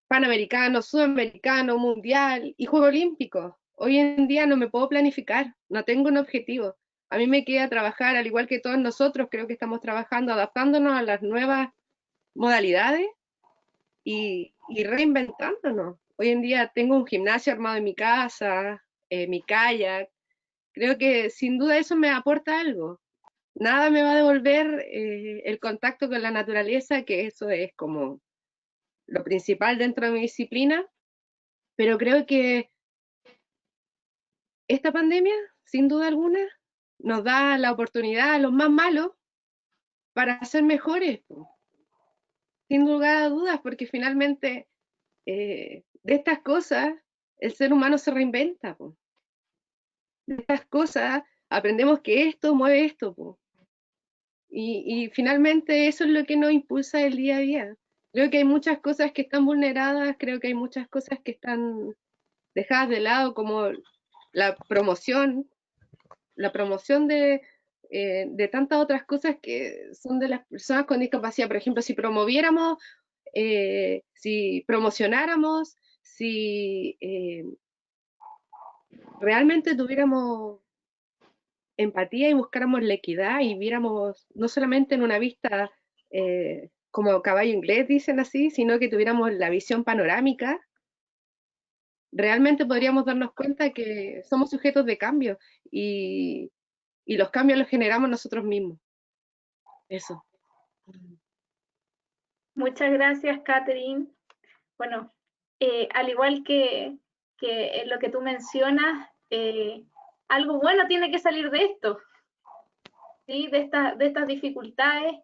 Panamericano, Sudamericano, Mundial y Juego Olímpico. Hoy en día no me puedo planificar, no tengo un objetivo. A mí me queda trabajar, al igual que todos nosotros, creo que estamos trabajando, adaptándonos a las nuevas modalidades y reinventándonos. Hoy en día tengo un gimnasio armado en mi casa, mi kayak. Creo que sin duda eso me aporta algo. Nada me va a devolver el contacto con la naturaleza, que eso es como lo principal dentro de mi disciplina, pero creo que esta pandemia, sin duda alguna, nos da la oportunidad a los más malos para ser mejores, sin lugar a dudas, porque finalmente de estas cosas el ser humano se reinventa. De estas cosas aprendemos que esto mueve esto. Y finalmente eso es lo que nos impulsa el día a día. Creo que hay muchas cosas que están vulneradas, creo que hay muchas cosas que están dejadas de lado, como la promoción de tantas otras cosas que son de las personas con discapacidad. Por ejemplo, si promoviéramos, si promocionáramos, si realmente tuviéramos empatía y buscáramos la equidad y viéramos no solamente en una vista como caballo inglés, dicen así, sino que tuviéramos la visión panorámica, realmente podríamos darnos cuenta que somos sujetos de cambio, y y los cambios los generamos nosotros mismos. Eso. Muchas gracias, Catherine. Bueno, al igual que lo que tú mencionas, algo bueno tiene que salir de esto, ¿sí? De estas dificultades.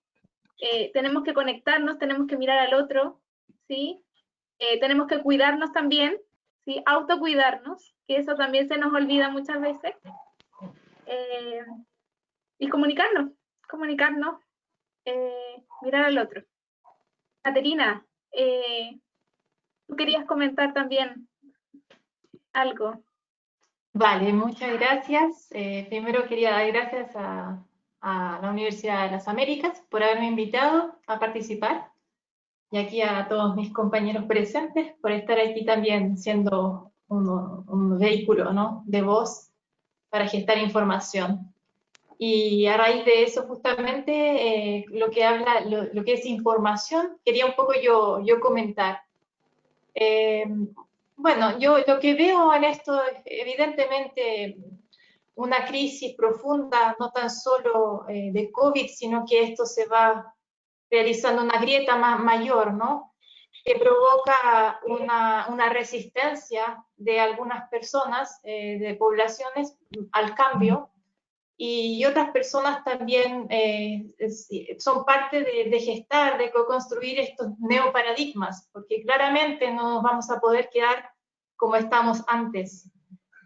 Tenemos que conectarnos, tenemos que mirar al otro, ¿sí? Tenemos que cuidarnos también, ¿sí? Autocuidarnos, que eso también se nos olvida muchas veces. Y comunicarnos, mirar al otro. Caterina, tú querías comentar también algo. Vale, muchas gracias. Primero quería dar gracias a la Universidad de las Américas por haberme invitado a participar, y aquí a todos mis compañeros presentes por estar aquí también siendo un vehículo, ¿no?, de voz para gestar información. Y a raíz de eso, justamente, lo que es información, quería un poco yo comentar. Bueno, yo lo que veo en esto es evidentemente una crisis profunda, no tan solo de COVID, sino que esto se va realizando una grieta mayor, ¿no?, que provoca una resistencia de algunas personas, de poblaciones, al cambio, y otras personas también son parte de gestar, de co-construir estos neoparadigmas, porque claramente no nos vamos a poder quedar como estamos antes.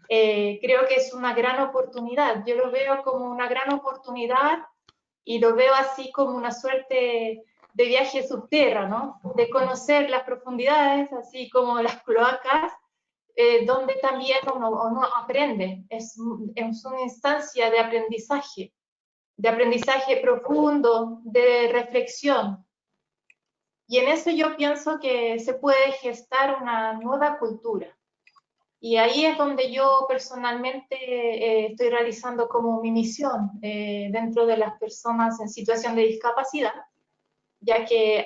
Creo que es una gran oportunidad, yo lo veo como una gran oportunidad y lo veo así como una suerte de viaje subterráneo, ¿no?, de conocer las profundidades, así como las cloacas, donde también uno aprende, es una instancia de aprendizaje profundo, de reflexión. Y en eso yo pienso que se puede gestar una nueva cultura. Y ahí es donde yo personalmente estoy realizando como mi misión dentro de las personas en situación de discapacidad, ya que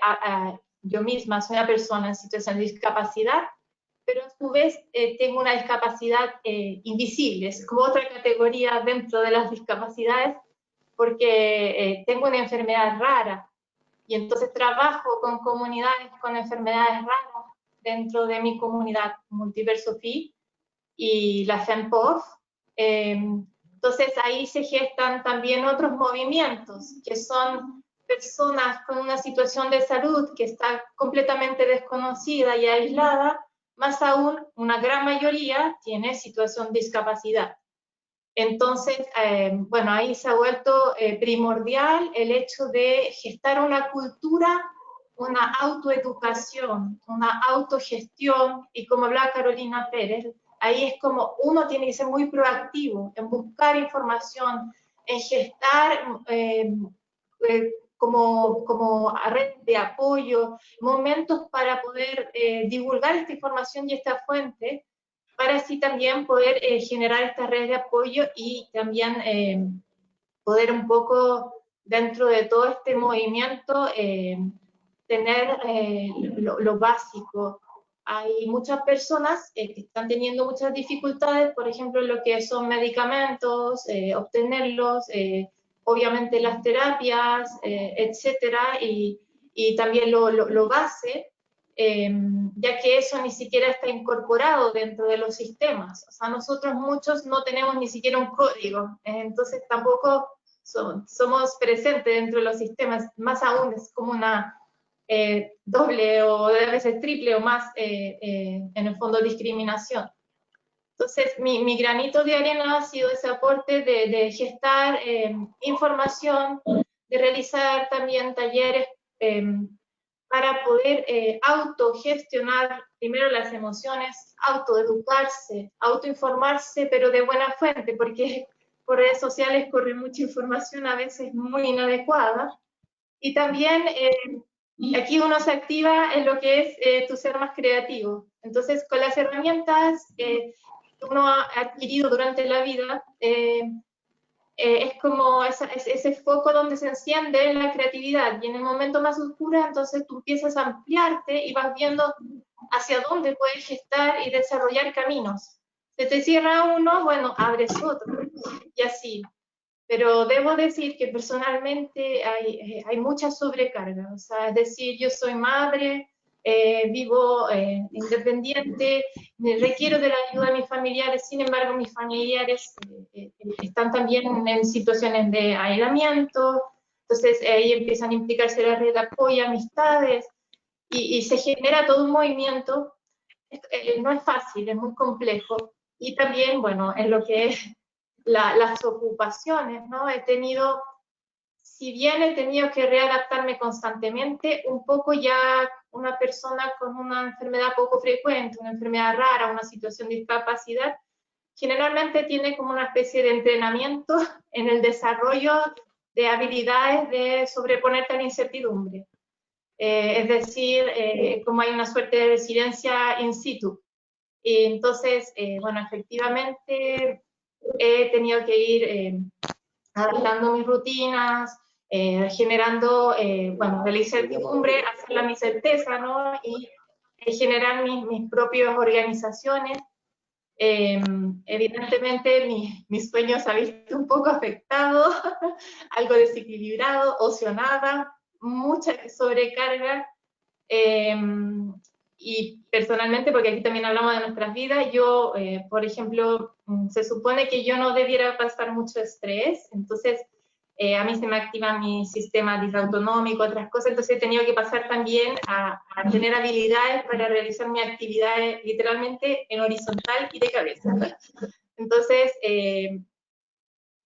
yo misma soy una persona en situación de discapacidad, pero a su vez tengo una discapacidad invisible, es como otra categoría dentro de las discapacidades, porque tengo una enfermedad rara, y entonces trabajo con comunidades con enfermedades raras dentro de mi comunidad Multiverso FI y la FEMPOF. Entonces ahí se gestan también otros movimientos, que son personas con una situación de salud que está completamente desconocida y aislada, más aún una gran mayoría tiene situación de discapacidad. Entonces, bueno, ahí se ha vuelto primordial el hecho de gestar una cultura, una autoeducación, una autogestión, y como hablaba Carolina Pérez, ahí es como uno tiene que ser muy proactivo en buscar información, en gestar como red de apoyo, momentos para poder divulgar esta información y esta fuente, para así también poder generar esta red de apoyo y también poder un poco, dentro de todo este movimiento, tener lo básico. Hay muchas personas que están teniendo muchas dificultades, por ejemplo, en lo que son medicamentos, obtenerlos, obviamente las terapias, etcétera, y también lo base, ya que eso ni siquiera está incorporado dentro de los sistemas. O sea, nosotros muchos no tenemos ni siquiera un código, entonces tampoco somos presentes dentro de los sistemas, más aún es como una doble o a veces triple o más, en el fondo, discriminación. Entonces, mi granito de arena ha sido ese aporte de gestar información, de realizar también talleres para poder autogestionar primero las emociones, autoeducarse, autoinformarse, pero de buena fuente, porque por redes sociales corre mucha información a veces muy inadecuada. Y también aquí uno se activa en lo que es tu ser más creativo. Entonces, con las herramientas que uno ha adquirido durante la vida, es como ese foco donde se enciende la creatividad, y en el momento más oscuro, entonces tú empiezas a ampliarte y vas viendo hacia dónde puedes gestar y desarrollar caminos. Se te cierra uno, bueno, abres otro, y así. Pero debo decir que personalmente hay mucha sobrecarga, o sea, es decir, yo soy madre, vivo independiente, requiero de la ayuda de mis familiares, sin embargo mis familiares están también en situaciones de aislamiento, entonces ahí empiezan a implicarse las redes de apoyo, amistades, y se genera todo un movimiento. No es fácil, es muy complejo, y también, bueno, en lo que es las ocupaciones, ¿no? Si bien he tenido que readaptarme constantemente, un poco ya una persona con una enfermedad poco frecuente, una enfermedad rara, una situación de discapacidad, generalmente tiene como una especie de entrenamiento en el desarrollo de habilidades de sobreponerte a la incertidumbre. Es decir, como hay una suerte de resiliencia in situ. Y entonces, bueno, efectivamente he tenido que ir adaptando mis rutinas, generando, bueno, de la incertidumbre, hacerla mi certeza, ¿no? Y generar mis propias organizaciones. Evidentemente mi sueño se ha visto un poco afectado, algo desequilibrado, ocionada, mucha sobrecarga. Y personalmente, porque aquí también hablamos de nuestras vidas, yo, por ejemplo, se supone que yo no debiera pasar mucho estrés, entonces a mí se me activa mi sistema disautonómico, otras cosas, entonces he tenido que pasar también a tener habilidades para realizar mi actividad literalmente en horizontal y de cabeza. Entonces,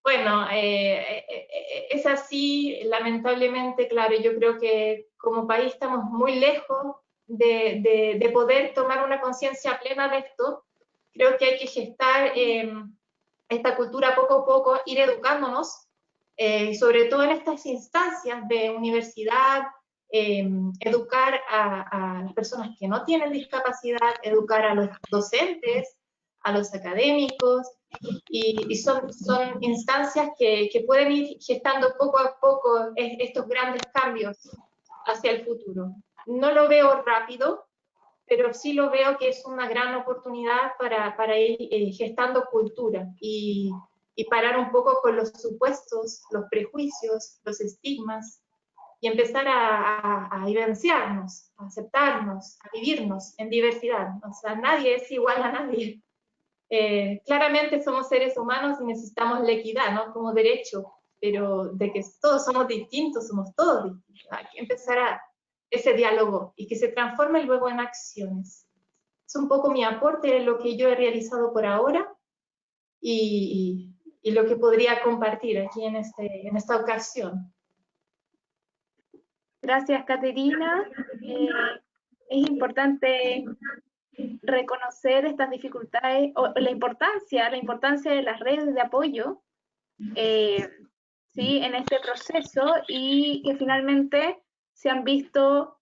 bueno, es así, lamentablemente, claro, yo creo que como país estamos muy lejos de poder tomar una conciencia plena de esto. Creo que hay que gestar esta cultura poco a poco, ir educándonos, sobre todo en estas instancias de universidad, educar a las personas que no tienen discapacidad, educar a los docentes, a los académicos, y son instancias que pueden ir gestando poco a poco estos grandes cambios hacia el futuro. No lo veo rápido, pero sí lo veo que es una gran oportunidad para ir gestando cultura y parar un poco con los supuestos, los prejuicios, los estigmas, y empezar a vivenciarnos, a aceptarnos, a vivirnos en diversidad. O sea, nadie es igual a nadie. Claramente somos seres humanos y necesitamos la equidad, ¿no? Como derecho, pero de que todos somos distintos, somos todos distintos. Hay que empezar a ese diálogo y que se transforme luego en acciones. Es un poco mi aporte de lo que yo he realizado por ahora y lo que podría compartir aquí en esta ocasión. Gracias, Caterina. Es importante reconocer estas dificultades, o la importancia de las redes de apoyo ¿sí? En este proceso, y que finalmente se han visto,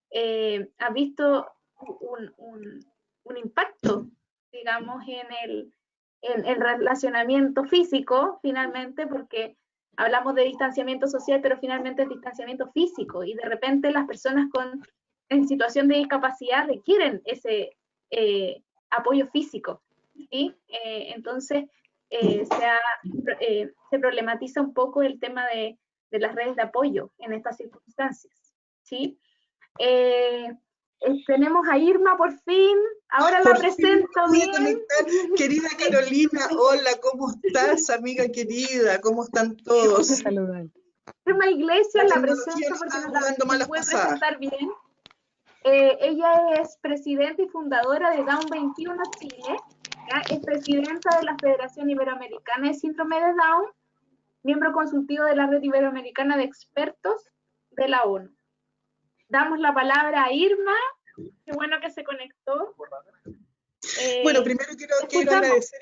ha visto un impacto, digamos, en el relacionamiento físico, finalmente, porque hablamos de distanciamiento social, pero finalmente es distanciamiento físico, y de repente las personas en situación de discapacidad requieren ese apoyo físico, ¿sí? Entonces, se problematiza un poco el tema de las redes de apoyo en estas circunstancias, ¿sí? Tenemos a Irma por fin, ahora la presento bien. Querida Carolina, hola, ¿cómo estás, amiga querida? ¿Cómo están todos? Irma Iglesias, la presento porque no la puede presentar bien. Ella es presidenta y fundadora de Down 21 Chile, ¿ya? Es presidenta de la Federación Iberoamericana de Síndrome de Down, miembro consultivo de la Red Iberoamericana de Expertos de la ONU. Damos la palabra a Irma, qué bueno que se conectó. Bueno, primero quiero agradecer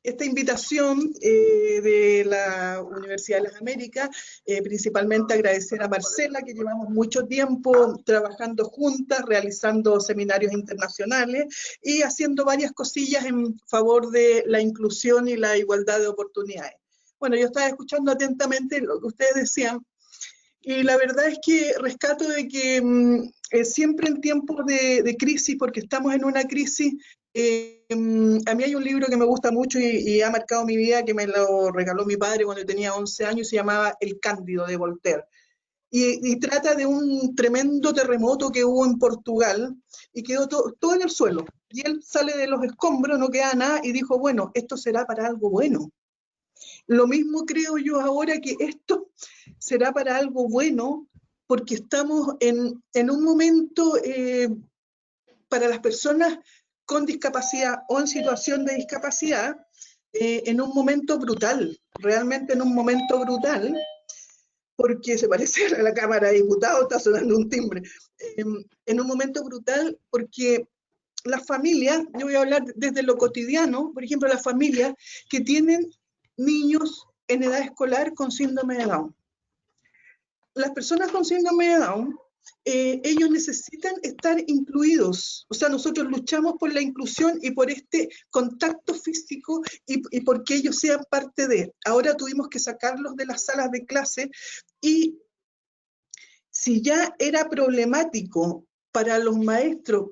esta invitación de la Universidad de las Américas, principalmente agradecer a Marcela, que llevamos mucho tiempo trabajando juntas, realizando seminarios internacionales y haciendo varias cosillas en favor de la inclusión y la igualdad de oportunidades. Bueno, yo estaba escuchando atentamente lo que ustedes decían, y la verdad es que rescato de que siempre en tiempos de crisis, porque estamos en una crisis, a mí hay un libro que me gusta mucho y ha marcado mi vida, que me lo regaló mi padre cuando yo tenía 11 años, se llamaba El Cándido, de Voltaire. Y trata de un tremendo terremoto que hubo en Portugal y quedó todo en el suelo. Y él sale de los escombros, no queda nada, y dijo, bueno, esto será para algo bueno. Lo mismo creo yo ahora, que esto será para algo bueno, porque estamos en un momento para las personas con discapacidad o en situación de discapacidad, en un momento brutal, realmente en un momento brutal, porque se parece a la Cámara de Diputados, está sonando un timbre, en un momento brutal porque las familias, yo voy a hablar desde lo cotidiano, por ejemplo, las familias que tienen niños en edad escolar con síndrome de Down. Las personas con síndrome de Down, ellos necesitan estar incluidos. O sea, nosotros luchamos por la inclusión y por este contacto físico y porque ellos sean parte de. Ahora tuvimos que sacarlos de las salas de clase y si ya era problemático para los maestros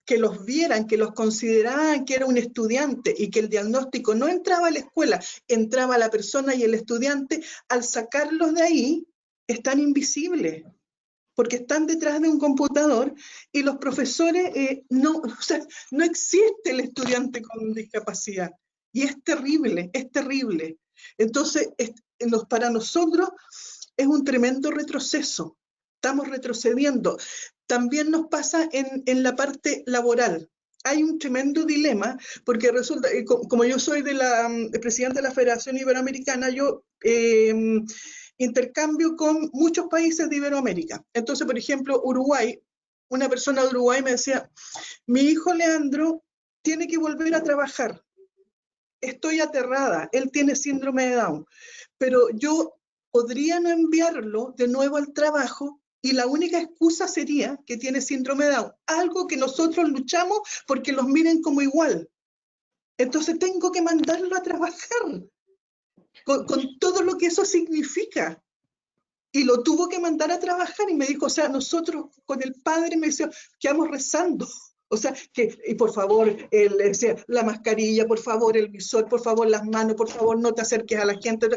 que los vieran, que los consideraban que era un estudiante y que el diagnóstico no entraba a la escuela, entraba la persona y el estudiante, al sacarlos de ahí, están invisibles, porque están detrás de un computador y los profesores, o sea, no existe el estudiante con discapacidad. Y es terrible, es terrible. Entonces, para nosotros es un tremendo retroceso. Estamos retrocediendo. También nos pasa en la parte laboral. Hay un tremendo dilema, porque resulta, como yo soy presidente de la Federación Iberoamericana, yo intercambio con muchos países de Iberoamérica. Entonces, por ejemplo, Uruguay, una persona de Uruguay me decía, mi hijo Leandro tiene que volver a trabajar. Estoy aterrada, él tiene síndrome de Down, pero yo podría no enviarlo de nuevo al trabajo y la única excusa sería que tiene síndrome de Down, algo que nosotros luchamos porque los miren como igual. Entonces tengo que mandarlo a trabajar con todo lo que eso significa. Y lo tuvo que mandar a trabajar y me dijo, o sea, nosotros con el padre me decía, quedamos rezando. O sea, y por favor, la mascarilla, por favor, el visor, por favor, las manos, por favor, no te acerques a la gente.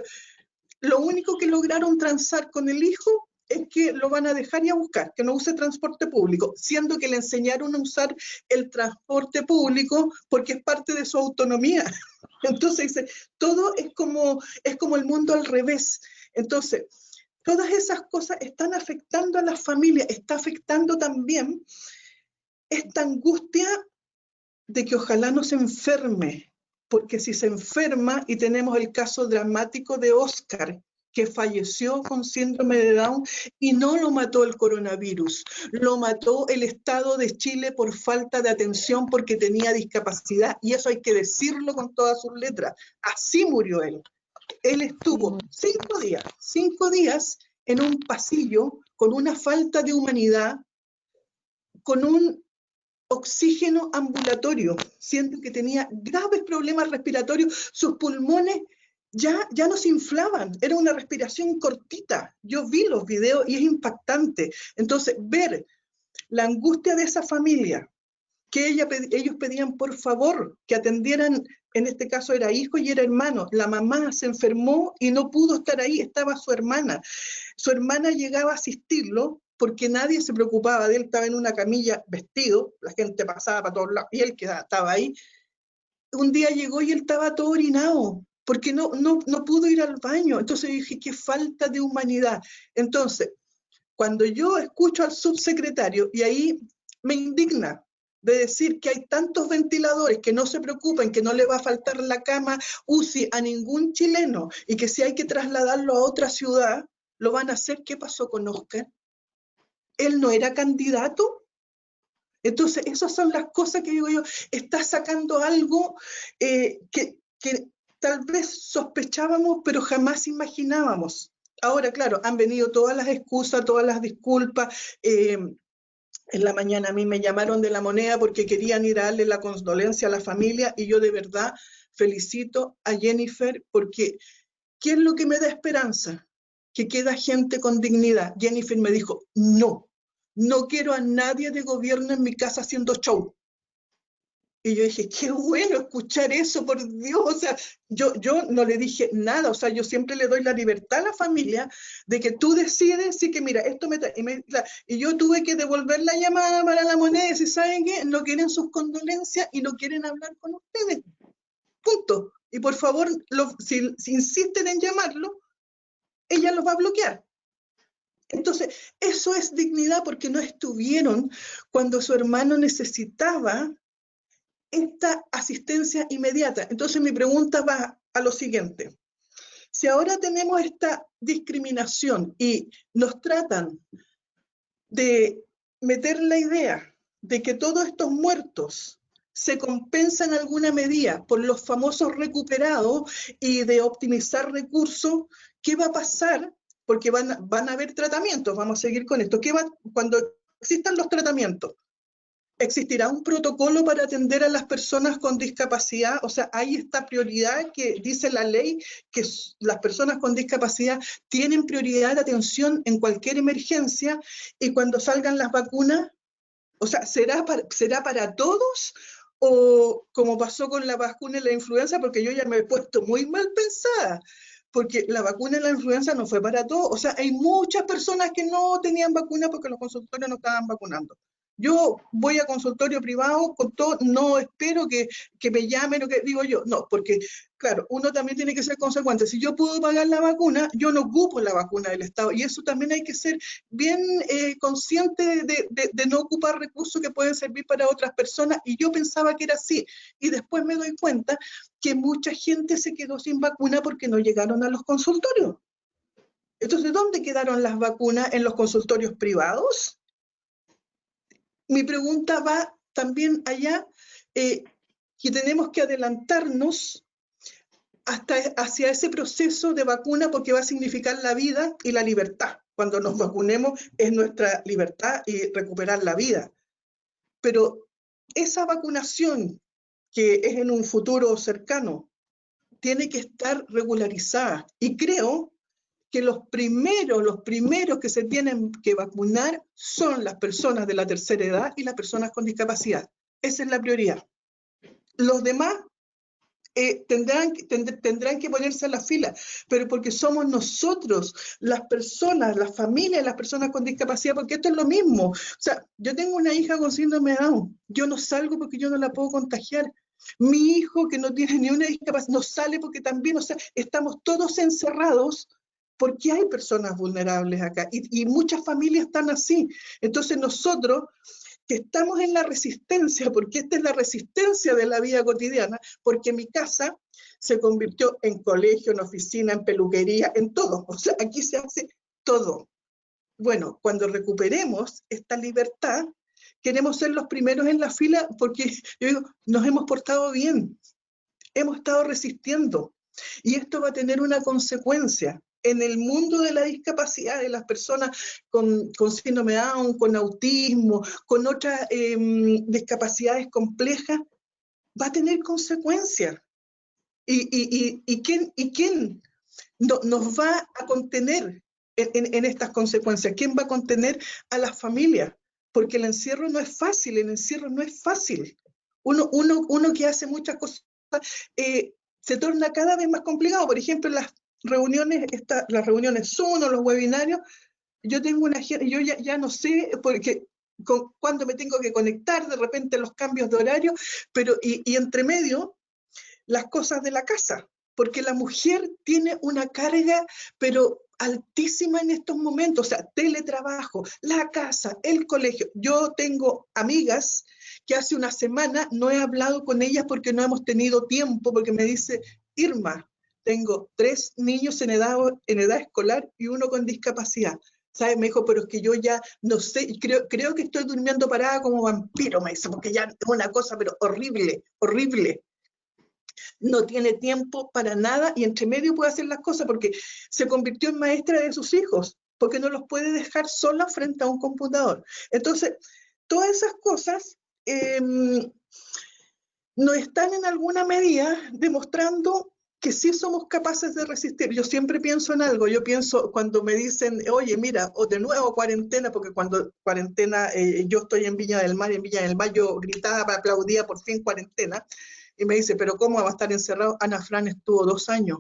Lo único que lograron transar con el hijo es que lo van a dejar y a buscar, que no use transporte público, siendo que le enseñaron a usar el transporte público porque es parte de su autonomía. Entonces, dice, todo es como el mundo al revés. Entonces, todas esas cosas están afectando a las familias, está afectando también esta angustia de que ojalá no se enferme, porque si se enferma, y tenemos el caso dramático de Oscar, que falleció con síndrome de Down y no lo mató el coronavirus, lo mató el Estado de Chile por falta de atención porque tenía discapacidad, y eso hay que decirlo con todas sus letras. Así murió él. Él estuvo 5 días en un pasillo con una falta de humanidad, con un oxígeno ambulatorio, siendo que tenía graves problemas respiratorios, sus pulmones ya no se inflaban, era una respiración cortita. Yo vi los videos y es impactante. Entonces, ver la angustia de esa familia, que ellos pedían por favor que atendieran, en este caso era hijo y era hermano, la mamá se enfermó y no pudo estar ahí, estaba su hermana llegaba a asistirlo porque nadie se preocupaba de él, estaba en una camilla vestido, la gente pasaba para todos lados y él estaba ahí. Un día llegó y él estaba todo orinado, porque no pudo ir al baño. Entonces dije, qué falta de humanidad. Entonces, cuando yo escucho al subsecretario, y ahí me indigna, de decir que hay tantos ventiladores, que no se preocupen, que no le va a faltar la cama UCI a ningún chileno, y que si hay que trasladarlo a otra ciudad, lo van a hacer. ¿Qué pasó con Oscar? ¿Él no era candidato? Entonces, esas son las cosas que digo yo, está sacando algo que tal vez sospechábamos, pero jamás imaginábamos. Ahora, claro, han venido todas las excusas, todas las disculpas. En la mañana a mí me llamaron de La Moneda porque querían ir a darle la condolencia a la familia, y yo de verdad felicito a Jennifer, porque ¿qué es lo que me da esperanza? Que queda gente con dignidad. Jennifer me dijo, no quiero a nadie de gobierno en mi casa haciendo show. Y yo dije, qué bueno escuchar eso, por Dios. O sea, yo no le dije nada. O sea, yo siempre le doy la libertad a la familia de que tú decides, sí que mira, esto y yo tuve que devolver la llamada para la moneda y decir, ¿saben qué? No quieren sus condolencias y no quieren hablar con ustedes. Punto. Y por favor, si insisten en llamarlo, ella los va a bloquear. Entonces, eso es dignidad porque no estuvieron cuando su hermano necesitaba esta asistencia inmediata. Entonces mi pregunta va a lo siguiente. Si ahora tenemos esta discriminación y nos tratan de meter la idea de que todos estos muertos se compensan en alguna medida por los famosos recuperados y de optimizar recursos, ¿qué va a pasar? Porque van a haber tratamientos, vamos a seguir con esto. Cuando existan los tratamientos, ¿existirá un protocolo para atender a las personas con discapacidad? O sea, hay esta prioridad que dice la ley, que las personas con discapacidad tienen prioridad de atención en cualquier emergencia, y cuando salgan las vacunas, o sea, ¿será para todos? O como pasó con la vacuna y la influenza, porque yo ya me he puesto muy mal pensada, porque la vacuna y la influenza no fue para todos. O sea, hay muchas personas que no tenían vacuna porque los consultorios no estaban vacunando. Yo voy a consultorio privado con todo, no espero que me llamen o que digo yo, no, porque claro, uno también tiene que ser consecuente. Si yo puedo pagar la vacuna, yo no ocupo la vacuna del Estado, y eso también hay que ser bien consciente de no ocupar recursos que pueden servir para otras personas, y yo pensaba que era así, y después me doy cuenta que mucha gente se quedó sin vacuna porque no llegaron a los consultorios. Entonces, ¿dónde quedaron las vacunas? ¿En los consultorios privados? Mi pregunta va también allá, que tenemos que adelantarnos hacia ese proceso de vacuna, porque va a significar la vida y la libertad. Cuando nos vacunemos es nuestra libertad y recuperar la vida. Pero esa vacunación, que es en un futuro cercano, tiene que estar regularizada. Y creo que los primeros que se tienen que vacunar son las personas de la tercera edad y las personas con discapacidad. Esa es la prioridad. Los demás tendrán que ponerse a la fila, pero porque somos nosotros, las personas, las familias, las personas con discapacidad, porque esto es lo mismo. O sea, yo tengo una hija con síndrome de Down, yo no salgo porque yo no la puedo contagiar. Mi hijo, que no tiene ni una discapacidad, no sale porque también, o sea, estamos todos encerrados porque hay personas vulnerables acá, y muchas familias están así. Entonces nosotros, que estamos en la resistencia, porque esta es la resistencia de la vida cotidiana, porque mi casa se convirtió en colegio, en oficina, en peluquería, en todo. O sea, aquí se hace todo. Bueno, cuando recuperemos esta libertad, queremos ser los primeros en la fila, porque yo digo, nos hemos portado bien, hemos estado resistiendo, y esto va a tener una consecuencia. En el mundo de la discapacidad, de las personas con síndrome de Down, con autismo, con otras discapacidades complejas, va a tener consecuencias. ¿Y quién nos va a contener en estas consecuencias? ¿Quién va a contener a las familias? Porque el encierro no es fácil, el encierro no es fácil. Uno que hace muchas cosas se torna cada vez más complicado. Por ejemplo, las reuniones Zoom o los webinarios, yo tengo yo ya no sé porque cuándo me tengo que conectar, de repente los cambios de horario, pero y entre medio las cosas de la casa, porque la mujer tiene una carga pero altísima en estos momentos. O sea, teletrabajo, la casa, el colegio. Yo tengo amigas que hace una semana no he hablado con ellas porque no hemos tenido tiempo, porque me dice, Irma, tengo 3 niños en edad escolar y 1 con discapacidad. ¿Sabes? Me dijo, pero es que yo ya no sé, creo que estoy durmiendo parada como vampiro, me dice, porque ya es una cosa pero horrible, horrible. No tiene tiempo para nada, y entre medio puede hacer las cosas porque se convirtió en maestra de sus hijos, porque no los puede dejar sola frente a un computador. Entonces, todas esas cosas nos están en alguna medida demostrando que sí somos capaces de resistir. Yo siempre pienso en algo, yo pienso cuando me dicen, oye, mira, o de nuevo cuarentena, porque cuando cuarentena, yo estoy en Viña del Mar, y en Viña del Mar yo gritaba, aplaudía por fin cuarentena, y me dice, pero ¿cómo va a estar encerrado? Ana Fran estuvo 2 años.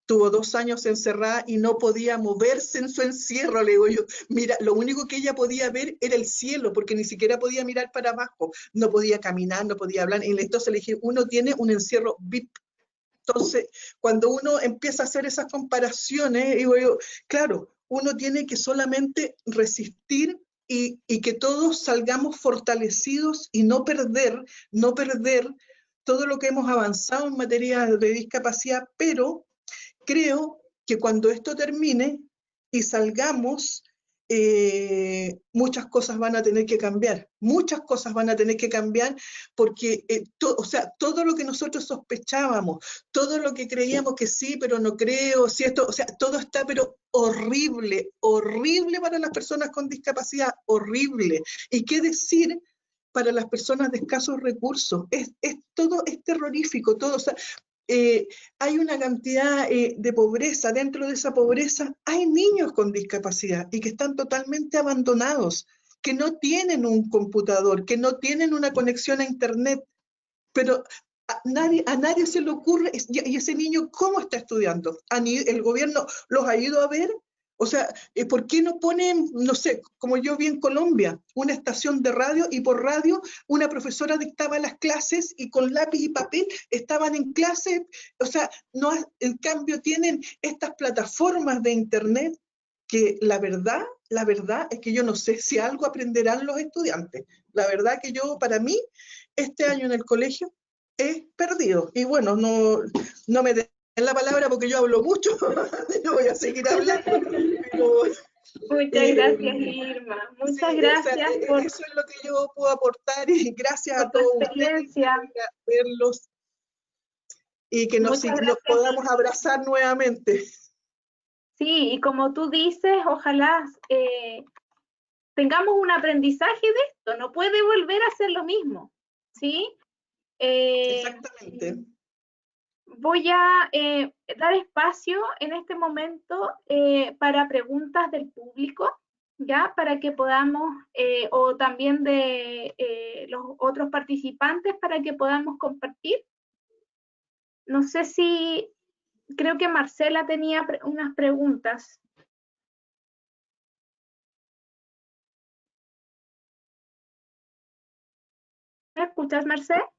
Tuvo 2 años encerrada y no podía moverse en su encierro, le digo yo. Mira, lo único que ella podía ver era el cielo, porque ni siquiera podía mirar para abajo, no podía caminar, no podía hablar. Y entonces le dije, uno tiene un encierro VIP. Entonces, cuando uno empieza a hacer esas comparaciones, digo yo, claro, uno tiene que solamente resistir y que todos salgamos fortalecidos y no perder todo lo que hemos avanzado en materia de discapacidad, pero creo que cuando esto termine y salgamos, muchas cosas van a tener que cambiar, porque o sea, todo lo que nosotros sospechábamos, todo lo que creíamos que sí, pero no creo, si esto, o sea, todo está pero horrible, horrible para las personas con discapacidad, horrible. ¿Y qué decir para las personas de escasos recursos? Todo es terrorífico, todo, o sea, hay una cantidad de pobreza. Dentro de esa pobreza hay niños con discapacidad y que están totalmente abandonados, que no tienen un computador, que no tienen una conexión a internet, pero a nadie se le ocurre, y ese niño, ¿cómo está estudiando? ¿El gobierno los ha ido a ver? O sea, ¿por qué no ponen, no sé, como yo vi en Colombia, una estación de radio, y por radio una profesora dictaba las clases y con lápiz y papel estaban en clase? O sea, no, en cambio tienen estas plataformas de internet que la verdad es que yo no sé si algo aprenderán los estudiantes. La verdad que yo, para mí, este año en el colegio he perdido. Y bueno, no me den la palabra porque yo hablo mucho, yo voy a seguir hablando. Pero, muchas gracias, Irma. Muchas sí, gracias, o sea, por eso es lo que yo puedo aportar, y gracias a todos ustedes por verlos y que nos podamos abrazar nuevamente. Sí, y como tú dices, ojalá tengamos un aprendizaje de esto, no puede volver a ser lo mismo, ¿sí? Exactamente. Voy a dar espacio en este momento para preguntas del público, ¿ya? Para que podamos, o también de los otros participantes, para que podamos compartir. No sé si, creo que Marcela tenía unas preguntas. ¿Me escuchas, Marcela?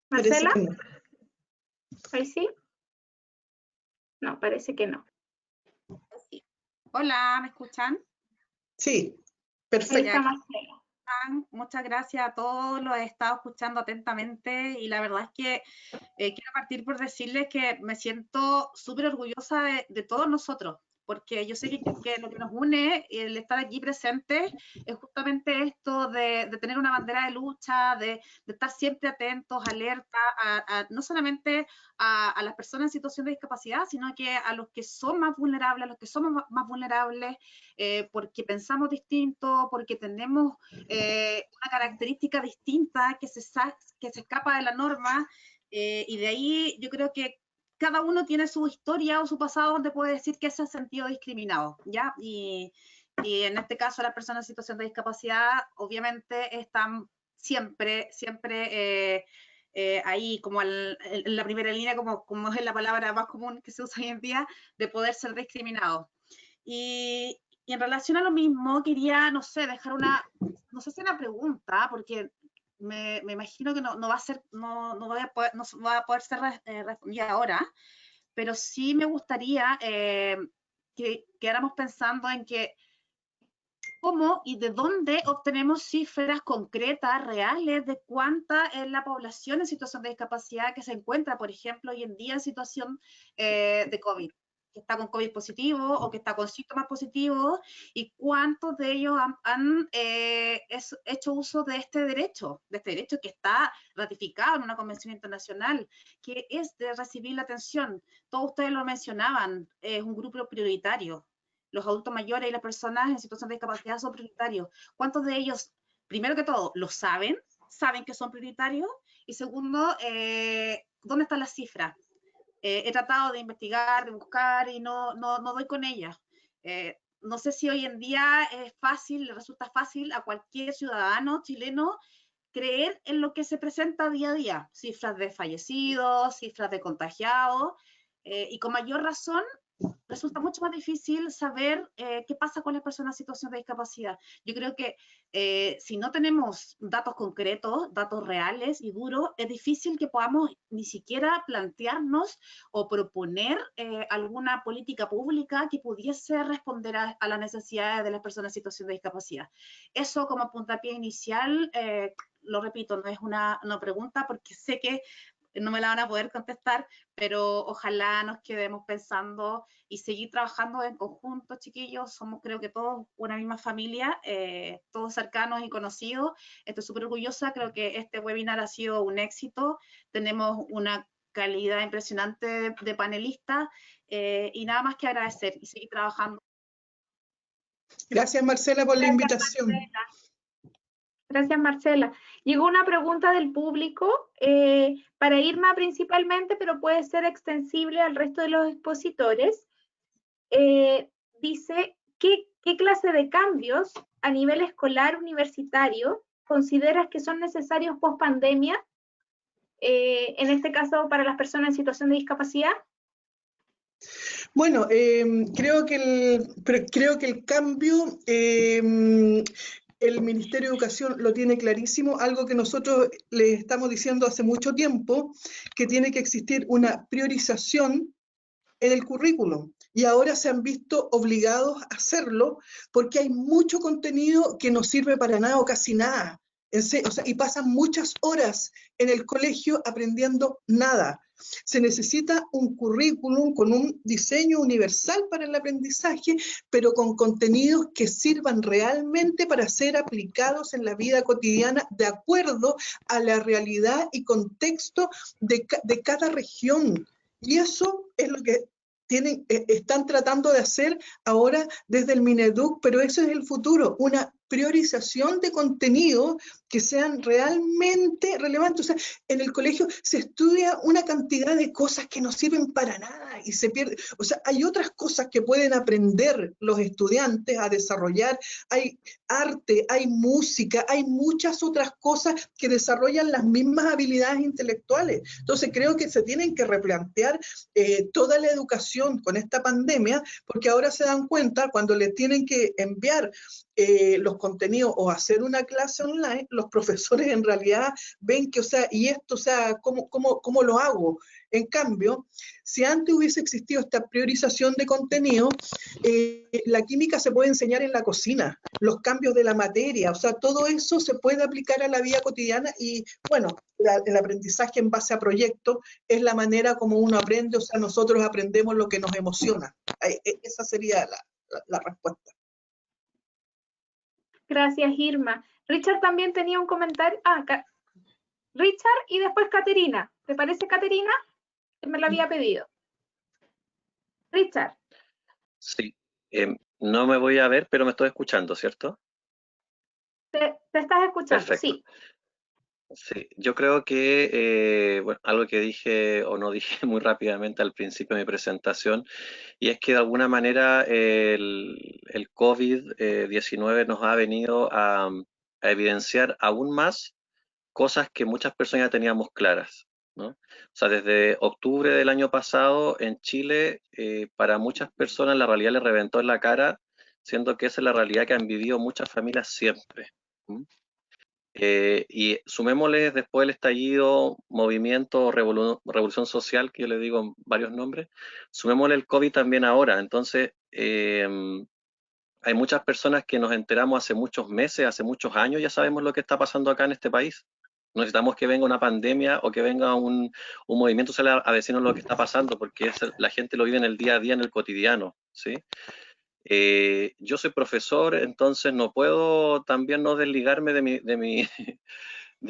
¿Marcela? No. ¿Ahí sí? No, parece que no. Sí. Hola, ¿me escuchan? Sí, perfecto. Muchas gracias a todos, los he estado escuchando atentamente y la verdad es que quiero partir por decirles que me siento súper orgullosa de todos nosotros, porque yo sé que lo que nos une, el estar aquí presentes, es justamente esto de tener una bandera de lucha, de estar siempre atentos, alerta, no solamente a las personas en situación de discapacidad, sino que a los que son más vulnerables, a los que somos más vulnerables, porque pensamos distinto, porque tenemos una característica distinta que se escapa de la norma, y de ahí yo creo que cada uno tiene su historia o su pasado donde puede decir que se ha sentido discriminado, ¿ya? Y en este caso las personas en situación de discapacidad obviamente están siempre ahí como en la primera línea, como es la palabra más común que se usa hoy en día, de poder ser discriminados. Y en relación a lo mismo, quería, no sé, dejar no sé si una pregunta, porque me imagino que no va a ser, no va a poder ser respondida ahora, pero sí me gustaría que quedáramos pensando en que cómo y de dónde obtenemos cifras concretas, reales, de cuánta es la población en situación de discapacidad que se encuentra, por ejemplo, hoy en día en situación de COVID, que está con COVID positivo o que está con síntomas positivos, y cuántos de ellos han hecho uso de este derecho que está ratificado en una convención internacional, que es de recibir la atención. Todos ustedes lo mencionaban, es un grupo prioritario. los adultos mayores y las personas en situación de discapacidad son prioritarios. ¿Cuántos de ellos, primero que todo, lo saben que son prioritarios? Y segundo, ¿dónde están las cifras? He tratado de investigar, de buscar y no doy con ellas. No sé si hoy en día es fácil, le resulta fácil a cualquier ciudadano chileno creer en lo que se presenta día a día, cifras de fallecidos, cifras de contagiados, y con mayor razón resulta mucho más difícil saber qué pasa con las personas en situación de discapacidad. Yo creo que si no tenemos datos concretos, datos reales y duros, es difícil que podamos ni siquiera plantearnos o proponer alguna política pública que pudiese responder a las necesidades de las personas en situación de discapacidad. Eso como puntapié inicial, lo repito, no es una pregunta porque sé que no me la van a poder contestar, pero ojalá nos quedemos pensando y seguir trabajando en conjunto, chiquillos. Somos, creo que todos una misma familia, todos cercanos y conocidos. Estoy súper orgullosa, creo que este webinar ha sido un éxito. Tenemos una calidad impresionante de panelistas y nada más que agradecer y seguir trabajando. Gracias, Marcela, por la invitación. Marcela. Gracias, Marcela. Llegó una pregunta del público para Irma principalmente, pero puede ser extensible al resto de los expositores. Dice, ¿qué clase de cambios a nivel escolar universitario consideras que son necesarios post pandemia? En este caso, para las personas en situación de discapacidad. Bueno, creo que el cambio, el Ministerio de Educación lo tiene clarísimo, algo que nosotros le estamos diciendo hace mucho tiempo, que tiene que existir una priorización en el currículum. Y ahora se han visto obligados a hacerlo porque hay mucho contenido que no sirve para nada o casi nada. O sea, y pasan muchas horas en el colegio aprendiendo nada. Se necesita un currículum con un diseño universal para el aprendizaje, pero con contenidos que sirvan realmente para ser aplicados en la vida cotidiana de acuerdo a la realidad y contexto de cada región. Y eso es lo que están tratando de hacer ahora desde el Mineduc, pero eso es el futuro, una priorización de contenidos que sean realmente relevantes. O sea, en el colegio se estudia una cantidad de cosas que no sirven para nada y se pierde. O sea, hay otras cosas que pueden aprender los estudiantes a desarrollar. Hay arte, hay música, hay muchas otras cosas que desarrollan las mismas habilidades intelectuales. Entonces creo que se tienen que replantear toda la educación con esta pandemia, porque ahora se dan cuenta cuando les tienen que enviar los contenidos o hacer una clase online, los profesores en realidad ven que, o sea, y esto, o sea, ¿cómo lo hago? En cambio, si antes hubiese existido esta priorización de contenido, la química se puede enseñar en la cocina, los cambios de la materia, o sea, todo eso se puede aplicar a la vida cotidiana y, bueno, el aprendizaje en base a proyectos es la manera como uno aprende, o sea, nosotros aprendemos lo que nos emociona. Esa sería la respuesta. Gracias, Irma. Richard también tenía un comentario. Richard y después Caterina. ¿Te parece, Caterina? Me lo había pedido. Richard. Sí, no me voy a ver, pero me estoy escuchando, ¿cierto? Te estás escuchando, perfecto. Sí. Sí, yo creo que, bueno, algo que dije o no dije muy rápidamente al principio de mi presentación, y es que de alguna manera el COVID-19 nos ha venido a evidenciar aún más cosas que muchas personas ya teníamos claras, ¿no? O sea, desde octubre del año pasado en Chile, para muchas personas la realidad les reventó en la cara, siendo que esa es la realidad que han vivido muchas familias siempre. Y sumémosle después el estallido, movimiento, revolución social, que yo le digo varios nombres, sumémosle el COVID también ahora. Entonces, hay muchas personas que nos enteramos hace muchos meses, hace muchos años, ya sabemos lo que está pasando acá en este país. No necesitamos que venga una pandemia o que venga un movimiento social a decirnos lo que está pasando, porque la gente lo vive en el día a día, en el cotidiano, ¿sí? Yo soy profesor, entonces no puedo también no desligarme de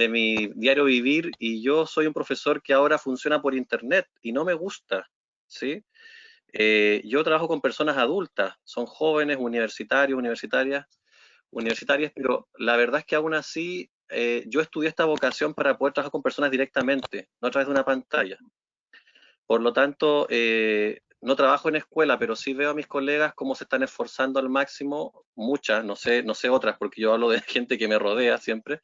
mi diario vivir, y yo soy un profesor que ahora funciona por internet y no me gusta, ¿sí? Yo trabajo con personas adultas, son jóvenes, universitarios, universitarias, pero la verdad es que aún así yo estudié esta vocación para poder trabajar con personas directamente, no a través de una pantalla. Por lo tanto, no trabajo en escuela, pero sí veo a mis colegas cómo se están esforzando al máximo, muchas, no sé otras, porque yo hablo de gente que me rodea siempre,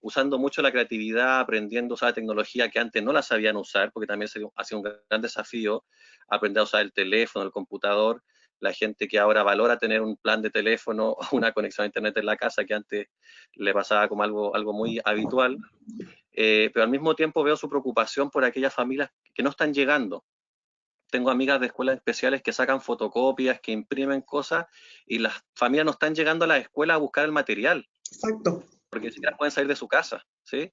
usando mucho la creatividad, aprendiendo a usar la tecnología que antes no la sabían usar, porque también ha sido un gran desafío aprender a usar el teléfono, el computador, la gente que ahora valora tener un plan de teléfono o una conexión a internet en la casa, que antes le pasaba como algo muy habitual. Pero al mismo tiempo veo su preocupación por aquellas familias que no están llegando. Tengo amigas de escuelas especiales que sacan fotocopias, que imprimen cosas, y las familias no están llegando a la escuela a buscar el material. Exacto. Porque ni siquiera pueden salir de su casa, ¿sí?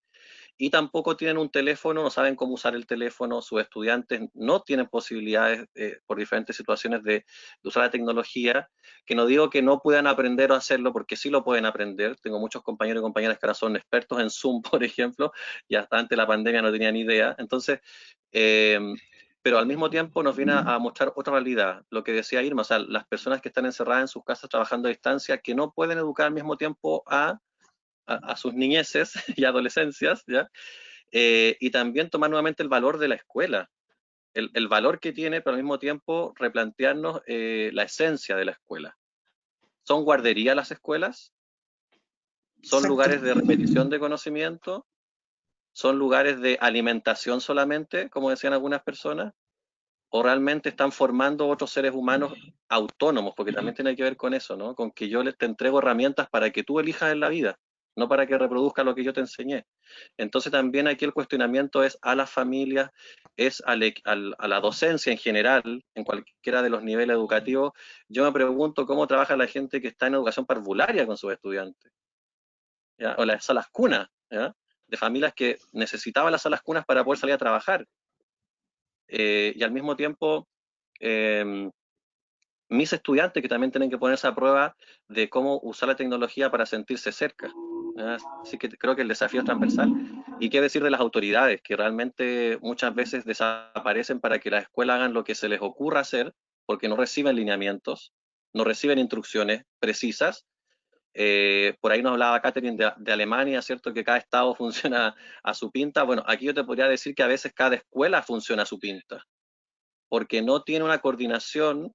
Y tampoco tienen un teléfono, no saben cómo usar el teléfono, sus estudiantes no tienen posibilidades por diferentes situaciones de usar la tecnología, que no digo que no puedan aprender o hacerlo, porque sí lo pueden aprender. Tengo muchos compañeros y compañeras que ahora son expertos en Zoom, por ejemplo, y hasta antes de la pandemia no tenían idea. Entonces, pero al mismo tiempo nos viene a mostrar otra realidad, lo que decía Irma, o sea, las personas que están encerradas en sus casas trabajando a distancia, que no pueden educar al mismo tiempo a sus niñeces y adolescencias, ¿ya? Y también tomar nuevamente el valor de la escuela, el valor que tiene, pero al mismo tiempo replantearnos la esencia de la escuela. ¿Son guarderías las escuelas? ¿Son Exacto. lugares de repetición de conocimiento? ¿Son lugares de alimentación solamente, como decían algunas personas? ¿O realmente están formando otros seres humanos autónomos? Porque también tiene que ver con eso, ¿no? Con que yo te entrego herramientas para que tú elijas en la vida, no para que reproduzca lo que yo te enseñé. Entonces también aquí el cuestionamiento es a las familias, es a la docencia en general, en cualquiera de los niveles educativos. Yo me pregunto cómo trabaja la gente que está en educación parvularia con sus estudiantes, ¿ya? O las salas cunas, ¿ya? De familias que necesitaban las salas cunas para poder salir a trabajar. Y al mismo tiempo, mis estudiantes que también tienen que ponerse a prueba de cómo usar la tecnología para sentirse cerca. Así que creo que el desafío es transversal. Y qué decir de las autoridades, que realmente muchas veces desaparecen para que las escuelas hagan lo que se les ocurra hacer, porque no reciben lineamientos, no reciben instrucciones precisas. Por ahí nos hablaba Catherine de Alemania, ¿cierto? Que cada estado funciona a su pinta. Bueno, aquí yo te podría decir que a veces cada escuela funciona a su pinta, porque no tiene una coordinación,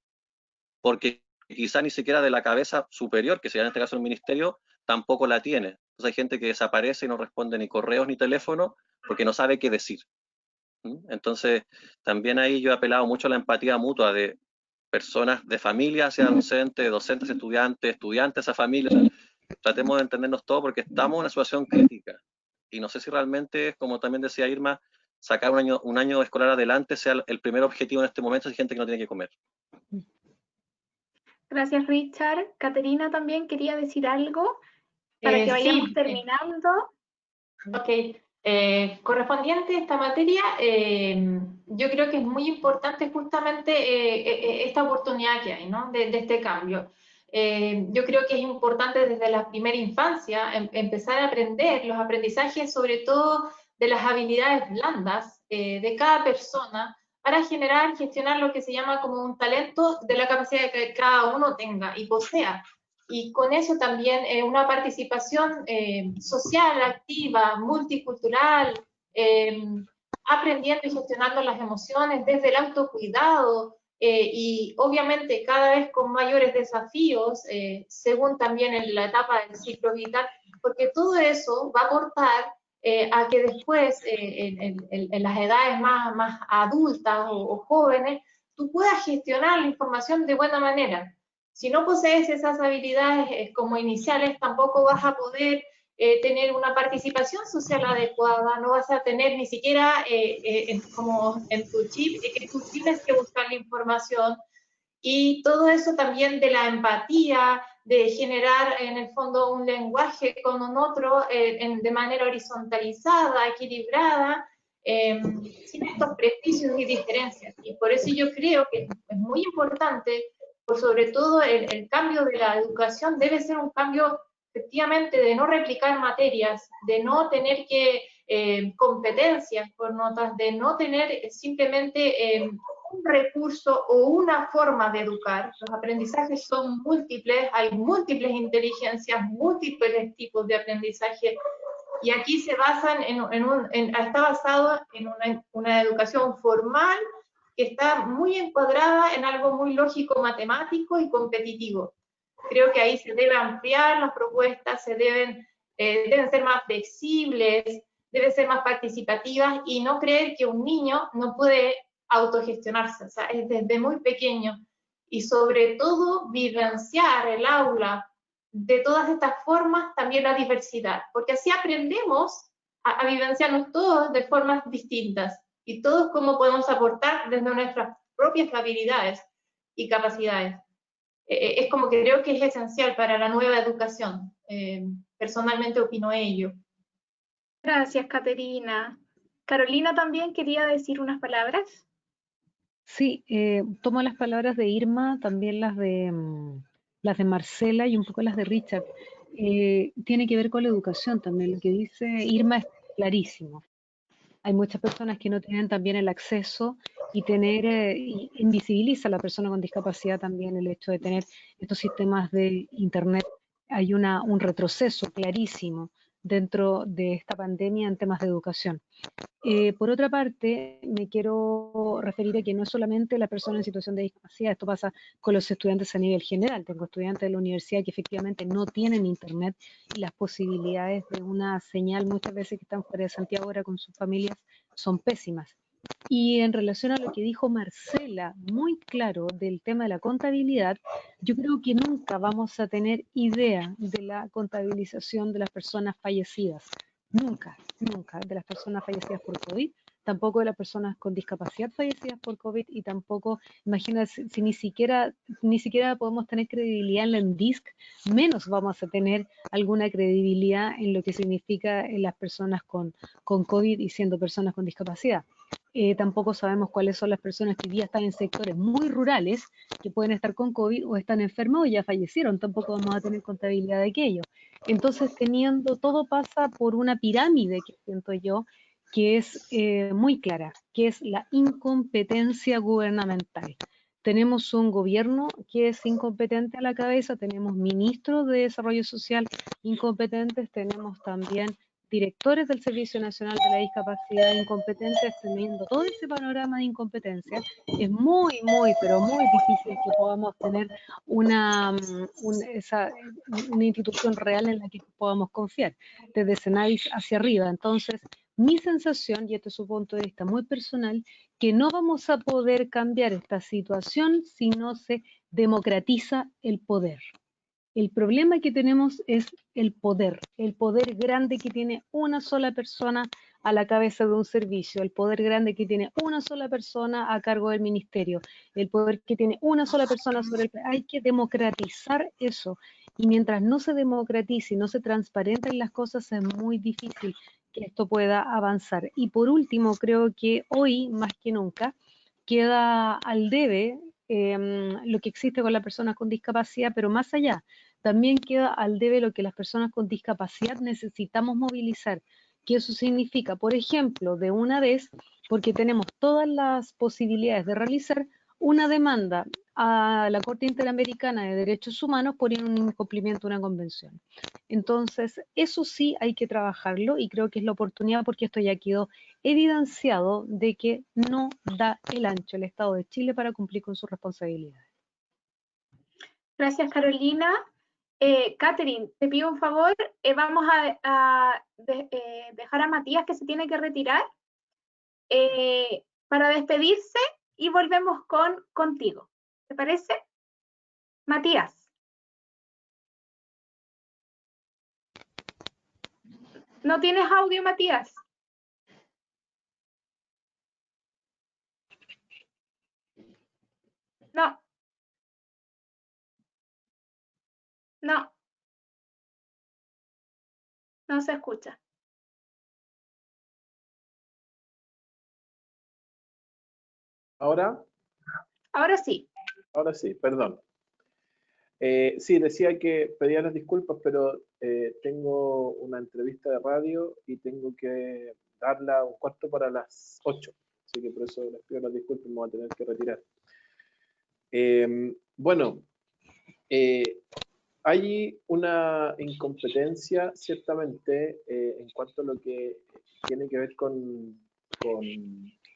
porque quizá ni siquiera de la cabeza superior, que sería en este caso el ministerio, tampoco la tiene. Entonces hay gente que desaparece y no responde ni correos ni teléfono porque no sabe qué decir. Entonces, también ahí yo he apelado mucho a la empatía mutua de personas, de familias hacia docentes, docentes, estudiantes a familias. Tratemos de entendernos todos porque estamos en una situación crítica. Y no sé si realmente, como también decía Irma, sacar un año escolar adelante sea el primer objetivo en este momento, si hay gente que no tiene que comer. Gracias, Richard. Caterina también quería decir algo para que vayamos terminando. Ok. Correspondiente a esta materia, yo creo que es muy importante justamente esta oportunidad que hay, ¿no? de este cambio. Yo creo que es importante desde la primera infancia empezar a aprender los aprendizajes, sobre todo de las habilidades blandas de cada persona, para generar, gestionar lo que se llama como un talento de la capacidad que cada uno tenga y posea. Y con eso también una participación social, activa, multicultural, aprendiendo y gestionando las emociones desde el autocuidado, y obviamente cada vez con mayores desafíos, según también en la etapa del ciclo vital, porque todo eso va a aportar a que después, en las edades más adultas o jóvenes, tú puedas gestionar la información de buena manera. Si no posees esas habilidades como iniciales, tampoco vas a poder tener una participación social adecuada, no vas a tener ni siquiera como en tu chip, que tú tienes que buscar la información, y todo eso también de la empatía, de generar en el fondo un lenguaje con un otro de manera horizontalizada, equilibrada, sin estos prejuicios y diferencias. Y por eso yo creo que es muy importante, por sobre todo el cambio de la educación debe ser un cambio efectivamente de no replicar materias, de no tener que competencias por notas, de no tener simplemente un recurso o una forma de educar. Los aprendizajes son múltiples, hay múltiples inteligencias, múltiples tipos de aprendizaje, y aquí se basan está basado en una educación formal que está muy encuadrada en algo muy lógico, matemático y competitivo. Creo que ahí se debe ampliar las propuestas, deben ser más flexibles, deben ser más participativas, y no creer que un niño no puede autogestionarse, o sea, es desde muy pequeño, y sobre todo vivenciar el aula de todas estas formas, también la diversidad, porque así aprendemos a vivenciarnos todos de formas distintas, y todos cómo podemos aportar desde nuestras propias habilidades y capacidades. Es como que creo que es esencial para la nueva educación. Personalmente opino ello. Gracias, Caterina. Carolina también quería decir unas palabras. Sí, tomo las palabras de Irma, también las de Marcela y un poco las de Richard. Tiene que ver con la educación también. Lo que dice Irma es clarísimo. Hay muchas personas que no tienen también el acceso, y invisibiliza a la persona con discapacidad también el hecho de tener estos sistemas de Internet. Hay un retroceso clarísimo dentro de esta pandemia en temas de educación. Por otra parte, me quiero referir a que no es solamente la persona en situación de discapacidad, esto pasa con los estudiantes a nivel general. Tengo estudiantes de la universidad que efectivamente no tienen internet, y las posibilidades de una señal muchas veces que están fuera de Santiago ahora con sus familias son pésimas. Y en relación a lo que dijo Marcela, muy claro del tema de la contabilidad, yo creo que nunca vamos a tener idea de la contabilización de las personas fallecidas. Nunca, nunca, de las personas fallecidas por COVID, tampoco de las personas con discapacidad fallecidas por COVID, y tampoco, imagínate, si ni siquiera podemos tener credibilidad en la NDISC, menos vamos a tener alguna credibilidad en lo que significa en las personas con COVID y siendo personas con discapacidad. Tampoco sabemos cuáles son las personas que hoy día están en sectores muy rurales, que pueden estar con COVID o están enfermos o ya fallecieron, tampoco vamos a tener contabilidad de aquello. Entonces, todo pasa por una pirámide que siento yo, que es muy clara, que es la incompetencia gubernamental. Tenemos un gobierno que es incompetente a la cabeza, tenemos ministros de Desarrollo Social incompetentes, tenemos también directores del Servicio Nacional de la Discapacidad incompetentes. Teniendo todo ese panorama de incompetencia, es muy, muy, pero muy difícil que podamos tener una institución real en la que podamos confiar, desde Senadis hacia arriba. Entonces, mi sensación, y este es un punto de vista muy personal, que no vamos a poder cambiar esta situación si no se democratiza el poder. El problema que tenemos es el poder grande que tiene una sola persona a la cabeza de un servicio, el poder grande que tiene una sola persona a cargo del ministerio, el poder que tiene una sola persona sobre el... Hay que democratizar eso, y mientras no se democratice y no se transparenten las cosas, es muy difícil que esto pueda avanzar. Y por último, creo que hoy, más que nunca, queda al debe lo que existe con las personas con discapacidad, pero más allá, también queda al debe lo que las personas con discapacidad necesitamos movilizar, que eso significa, por ejemplo, de una vez, porque tenemos todas las posibilidades de realizar una demanda a la Corte Interamericana de Derechos Humanos por un incumplimiento de una convención. Entonces, eso sí hay que trabajarlo, y creo que es la oportunidad, porque esto ya quedó evidenciado de que no da el ancho el Estado de Chile para cumplir con sus responsabilidades. Gracias, Carolina. Catherine, te pido un favor, vamos a dejar a Matías, que se tiene que retirar, para despedirse, y volvemos contigo. ¿Te parece? Matías. ¿No tienes audio, Matías? No. No. No se escucha. ¿Ahora? Ahora sí. Ahora sí, perdón. Sí, decía que pedía las disculpas, pero tengo una entrevista de radio y tengo que darla 7:15 para las 8. así que por eso les pido las disculpas, me voy a tener que retirar. Bueno, hay una incompetencia, ciertamente, en cuanto a lo que tiene que ver con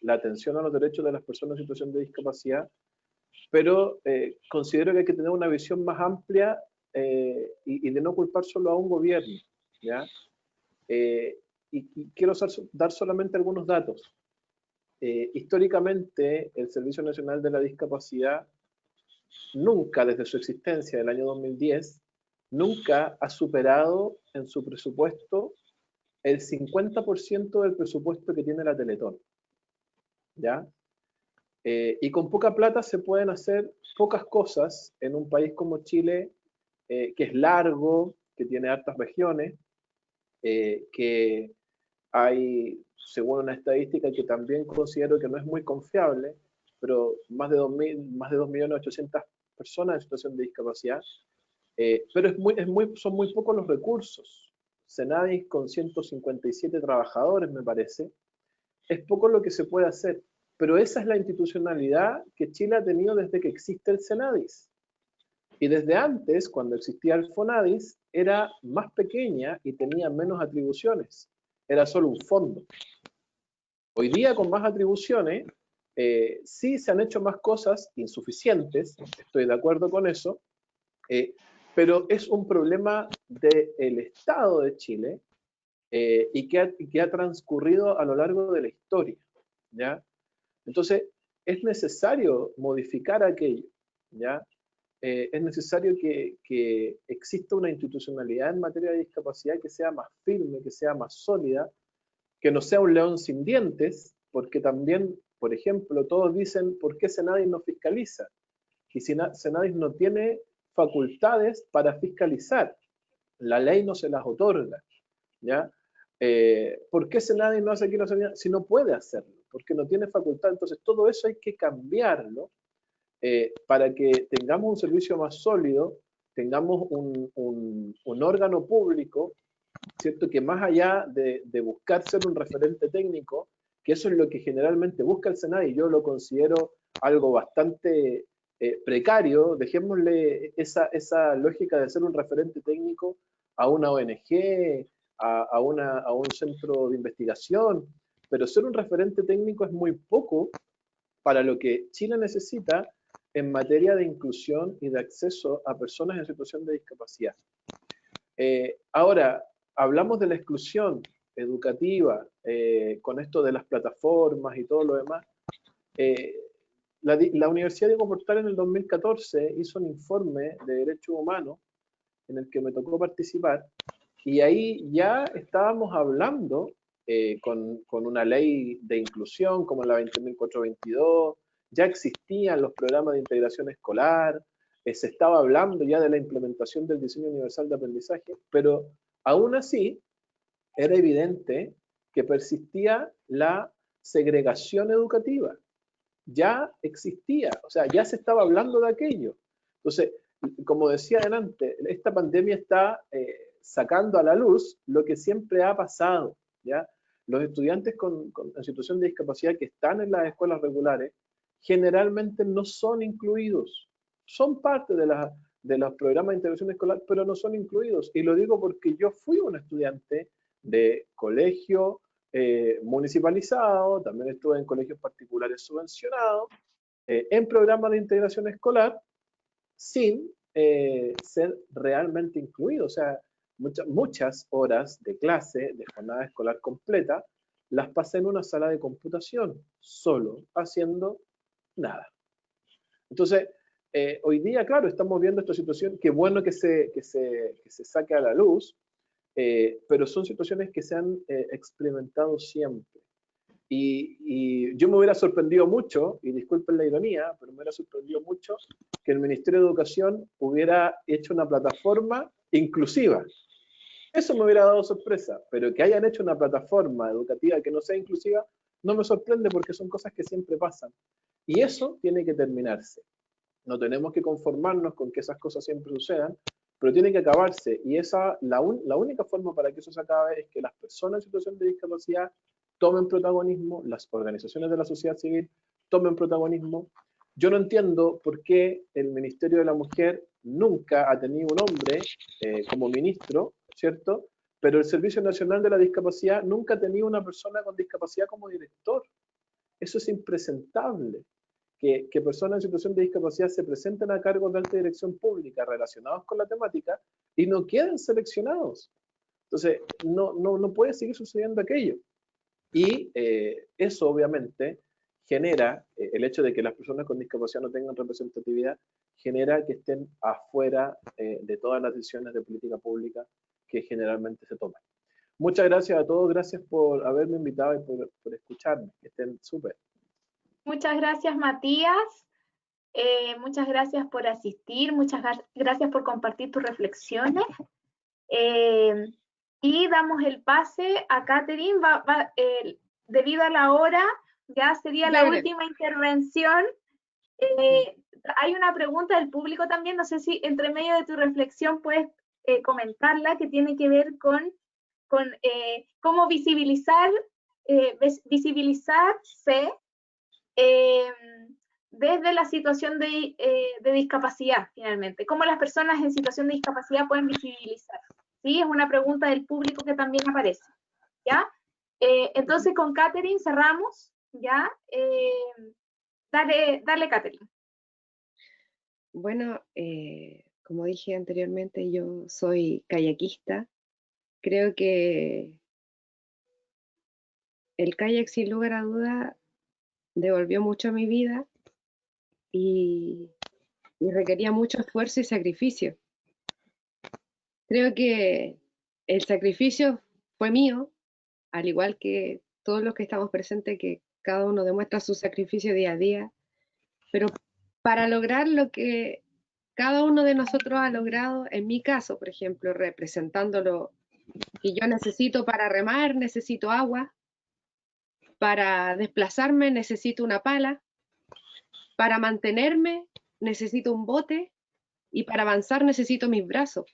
la atención a los derechos de las personas en situación de discapacidad, pero considero que hay que tener una visión más amplia y de no culpar solo a un gobierno, ¿ya? Y quiero dar solamente algunos datos. Históricamente, el Servicio Nacional de la Discapacidad nunca, desde su existencia del año 2010, nunca ha superado en su presupuesto el 50% del presupuesto que tiene la Teletón, ¿ya? Y con poca plata se pueden hacer pocas cosas en un país como Chile, que es largo, que tiene hartas regiones, que hay, según una estadística que también considero que no es muy confiable, pero más de 2.800.000 personas en situación de discapacidad, pero son muy pocos los recursos. Senadis con 157 trabajadores, me parece, es poco lo que se puede hacer, pero esa es la institucionalidad que Chile ha tenido desde que existe el Senadis. Y desde antes, cuando existía el Fonadis, era más pequeña y tenía menos atribuciones. Era solo un fondo. Hoy día, con más atribuciones, sí se han hecho más cosas insuficientes, estoy de acuerdo con eso, pero es un problema del Estado de Chile y que ha transcurrido a lo largo de la historia, ¿ya? Entonces, es necesario modificar aquello, ¿ya? Es necesario que exista una institucionalidad en materia de discapacidad que sea más firme, que sea más sólida, que no sea un león sin dientes, porque también, por ejemplo, todos dicen, ¿por qué Senadis no fiscaliza? Y Senadis no tiene facultades para fiscalizar, la ley no se las otorga, ¿ya? ¿Por qué Senadis no hace aquí si no puede hacerlo? Porque no tiene facultad. Entonces todo eso hay que cambiarlo para que tengamos un servicio más sólido, tengamos un órgano público, ¿cierto? Que más allá de buscar ser un referente técnico, que eso es lo que generalmente busca el Senado, y yo lo considero algo bastante precario, dejémosle esa lógica de ser un referente técnico a una ONG, a un centro de investigación, pero ser un referente técnico es muy poco para lo que Chile necesita en materia de inclusión y de acceso a personas en situación de discapacidad. Ahora, hablamos de la exclusión educativa, con esto de las plataformas y todo lo demás. La Universidad Diego Portales en el 2014 hizo un informe de derechos humanos en el que me tocó participar, y ahí ya estábamos hablando con una ley de inclusión como la 20.422, ya existían los programas de integración escolar, se estaba hablando ya de la implementación del diseño universal de aprendizaje, pero aún así era evidente que persistía la segregación educativa. Ya existía, o sea, ya se estaba hablando de aquello. Entonces, como decía adelante, esta pandemia está sacando a la luz lo que siempre ha pasado, ¿ya? Los estudiantes en situación de discapacidad que están en las escuelas regulares generalmente no son incluidos. Son parte de los programas de integración escolar, pero no son incluidos. Y lo digo porque yo fui un estudiante de colegio municipalizado, también estuve en colegios particulares subvencionados, en programas de integración escolar, sin ser realmente incluido. O sea, muchas horas de clase, de jornada escolar completa, las pasé en una sala de computación, solo, haciendo nada. Entonces, hoy día, claro, estamos viendo esta situación, qué bueno que se saque a la luz, pero son situaciones que se han experimentado siempre. Y yo me hubiera sorprendido mucho, y disculpen la ironía, pero me hubiera sorprendido mucho que el Ministerio de Educación hubiera hecho una plataforma inclusiva. Eso me hubiera dado sorpresa, pero que hayan hecho una plataforma educativa que no sea inclusiva, no me sorprende porque son cosas que siempre pasan. Y eso tiene que terminarse. No tenemos que conformarnos con que esas cosas siempre sucedan, pero tiene que acabarse. Y la única forma para que eso se acabe es que las personas en situación de discapacidad tomen protagonismo, las organizaciones de la sociedad civil tomen protagonismo. Yo no entiendo por qué el Ministerio de la Mujer nunca ha tenido un hombre como ministro, ¿cierto? Pero el Servicio Nacional de la Discapacidad nunca ha tenido una persona con discapacidad como director. Eso es impresentable. Que personas en situación de discapacidad se presenten a cargos de alta dirección pública relacionados con la temática y no queden seleccionados. Entonces, no puede seguir sucediendo aquello. Y eso obviamente genera, el hecho de que las personas con discapacidad no tengan representatividad, genera que estén afuera de todas las decisiones de política pública que generalmente se toman. Muchas gracias a todos, gracias por haberme invitado y por escucharme, que estén súper. Muchas gracias, Matías. Muchas gracias por asistir, muchas gracias por compartir tus reflexiones. Y damos el pase a Catherine. Debido a la hora, ya sería la última intervención. Hay una pregunta del público también, no sé si entre medio de tu reflexión puedes comentarla, que tiene que ver con cómo visibilizarse desde la situación de discapacidad, finalmente. ¿Cómo las personas en situación de discapacidad pueden visibilizar? ¿Sí? Es una pregunta del público que también aparece, ¿ya? Entonces, con Catherine cerramos, ¿ya? Dale, Catherine. Bueno, como dije anteriormente, yo soy kayakista. Creo que el kayak, sin lugar a duda, devolvió mucho a mi vida y requería mucho esfuerzo y sacrificio. Creo que el sacrificio fue mío, al igual que todos los que estamos presentes, que cada uno demuestra su sacrificio día a día, pero para lograr lo que cada uno de nosotros ha logrado, en mi caso, por ejemplo, representando lo que yo necesito para remar, necesito agua, para desplazarme necesito una pala, para mantenerme necesito un bote y para avanzar necesito mis brazos.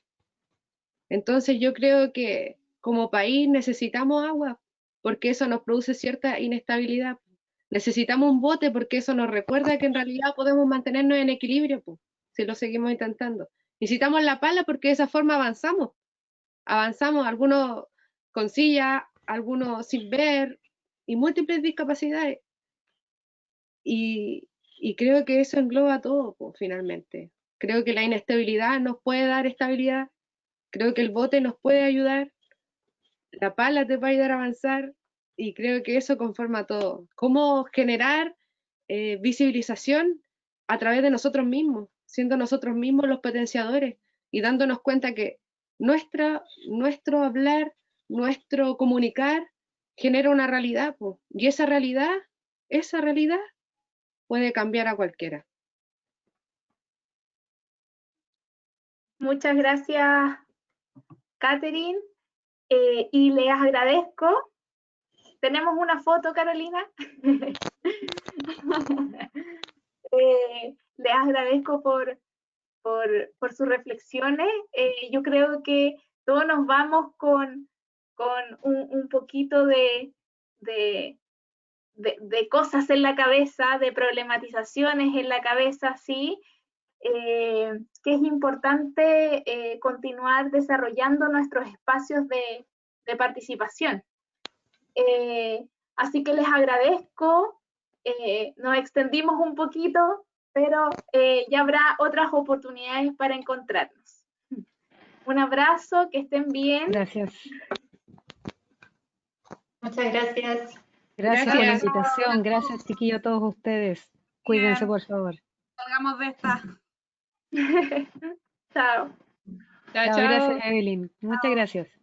Entonces yo creo que como país necesitamos agua porque eso nos produce cierta inestabilidad. Necesitamos un bote porque eso nos recuerda que en realidad podemos mantenernos en equilibrio, pues, si lo seguimos intentando. Necesitamos la pala porque de esa forma avanzamos. Avanzamos, algunos con silla, algunos sin ver y múltiples discapacidades. Y creo que eso engloba todo, pues, finalmente. Creo que la inestabilidad nos puede dar estabilidad. Creo que el bote nos puede ayudar. La pala te va a ayudar a avanzar. Y creo que eso conforma todo. Cómo generar visibilización a través de nosotros mismos, siendo nosotros mismos los potenciadores y dándonos cuenta que nuestro hablar, nuestro comunicar genera una realidad, pues, y esa realidad puede cambiar a cualquiera. Muchas gracias, Catherine, y les agradezco. ¿Tenemos una foto, Carolina? Les agradezco por sus reflexiones. Yo creo que todos nos vamos con un poquito de cosas en la cabeza, de problematizaciones en la cabeza, sí, que es importante continuar desarrollando nuestros espacios de participación. Así que les agradezco, nos extendimos un poquito, pero ya habrá otras oportunidades para encontrarnos. Un abrazo, que estén bien. Gracias. Muchas gracias. Gracias por la invitación. Gracias, chiquillos, a todos ustedes. Cuídense, por favor. Salgamos de esta. Chao. Chao. Gracias, Evelyn. Muchas gracias.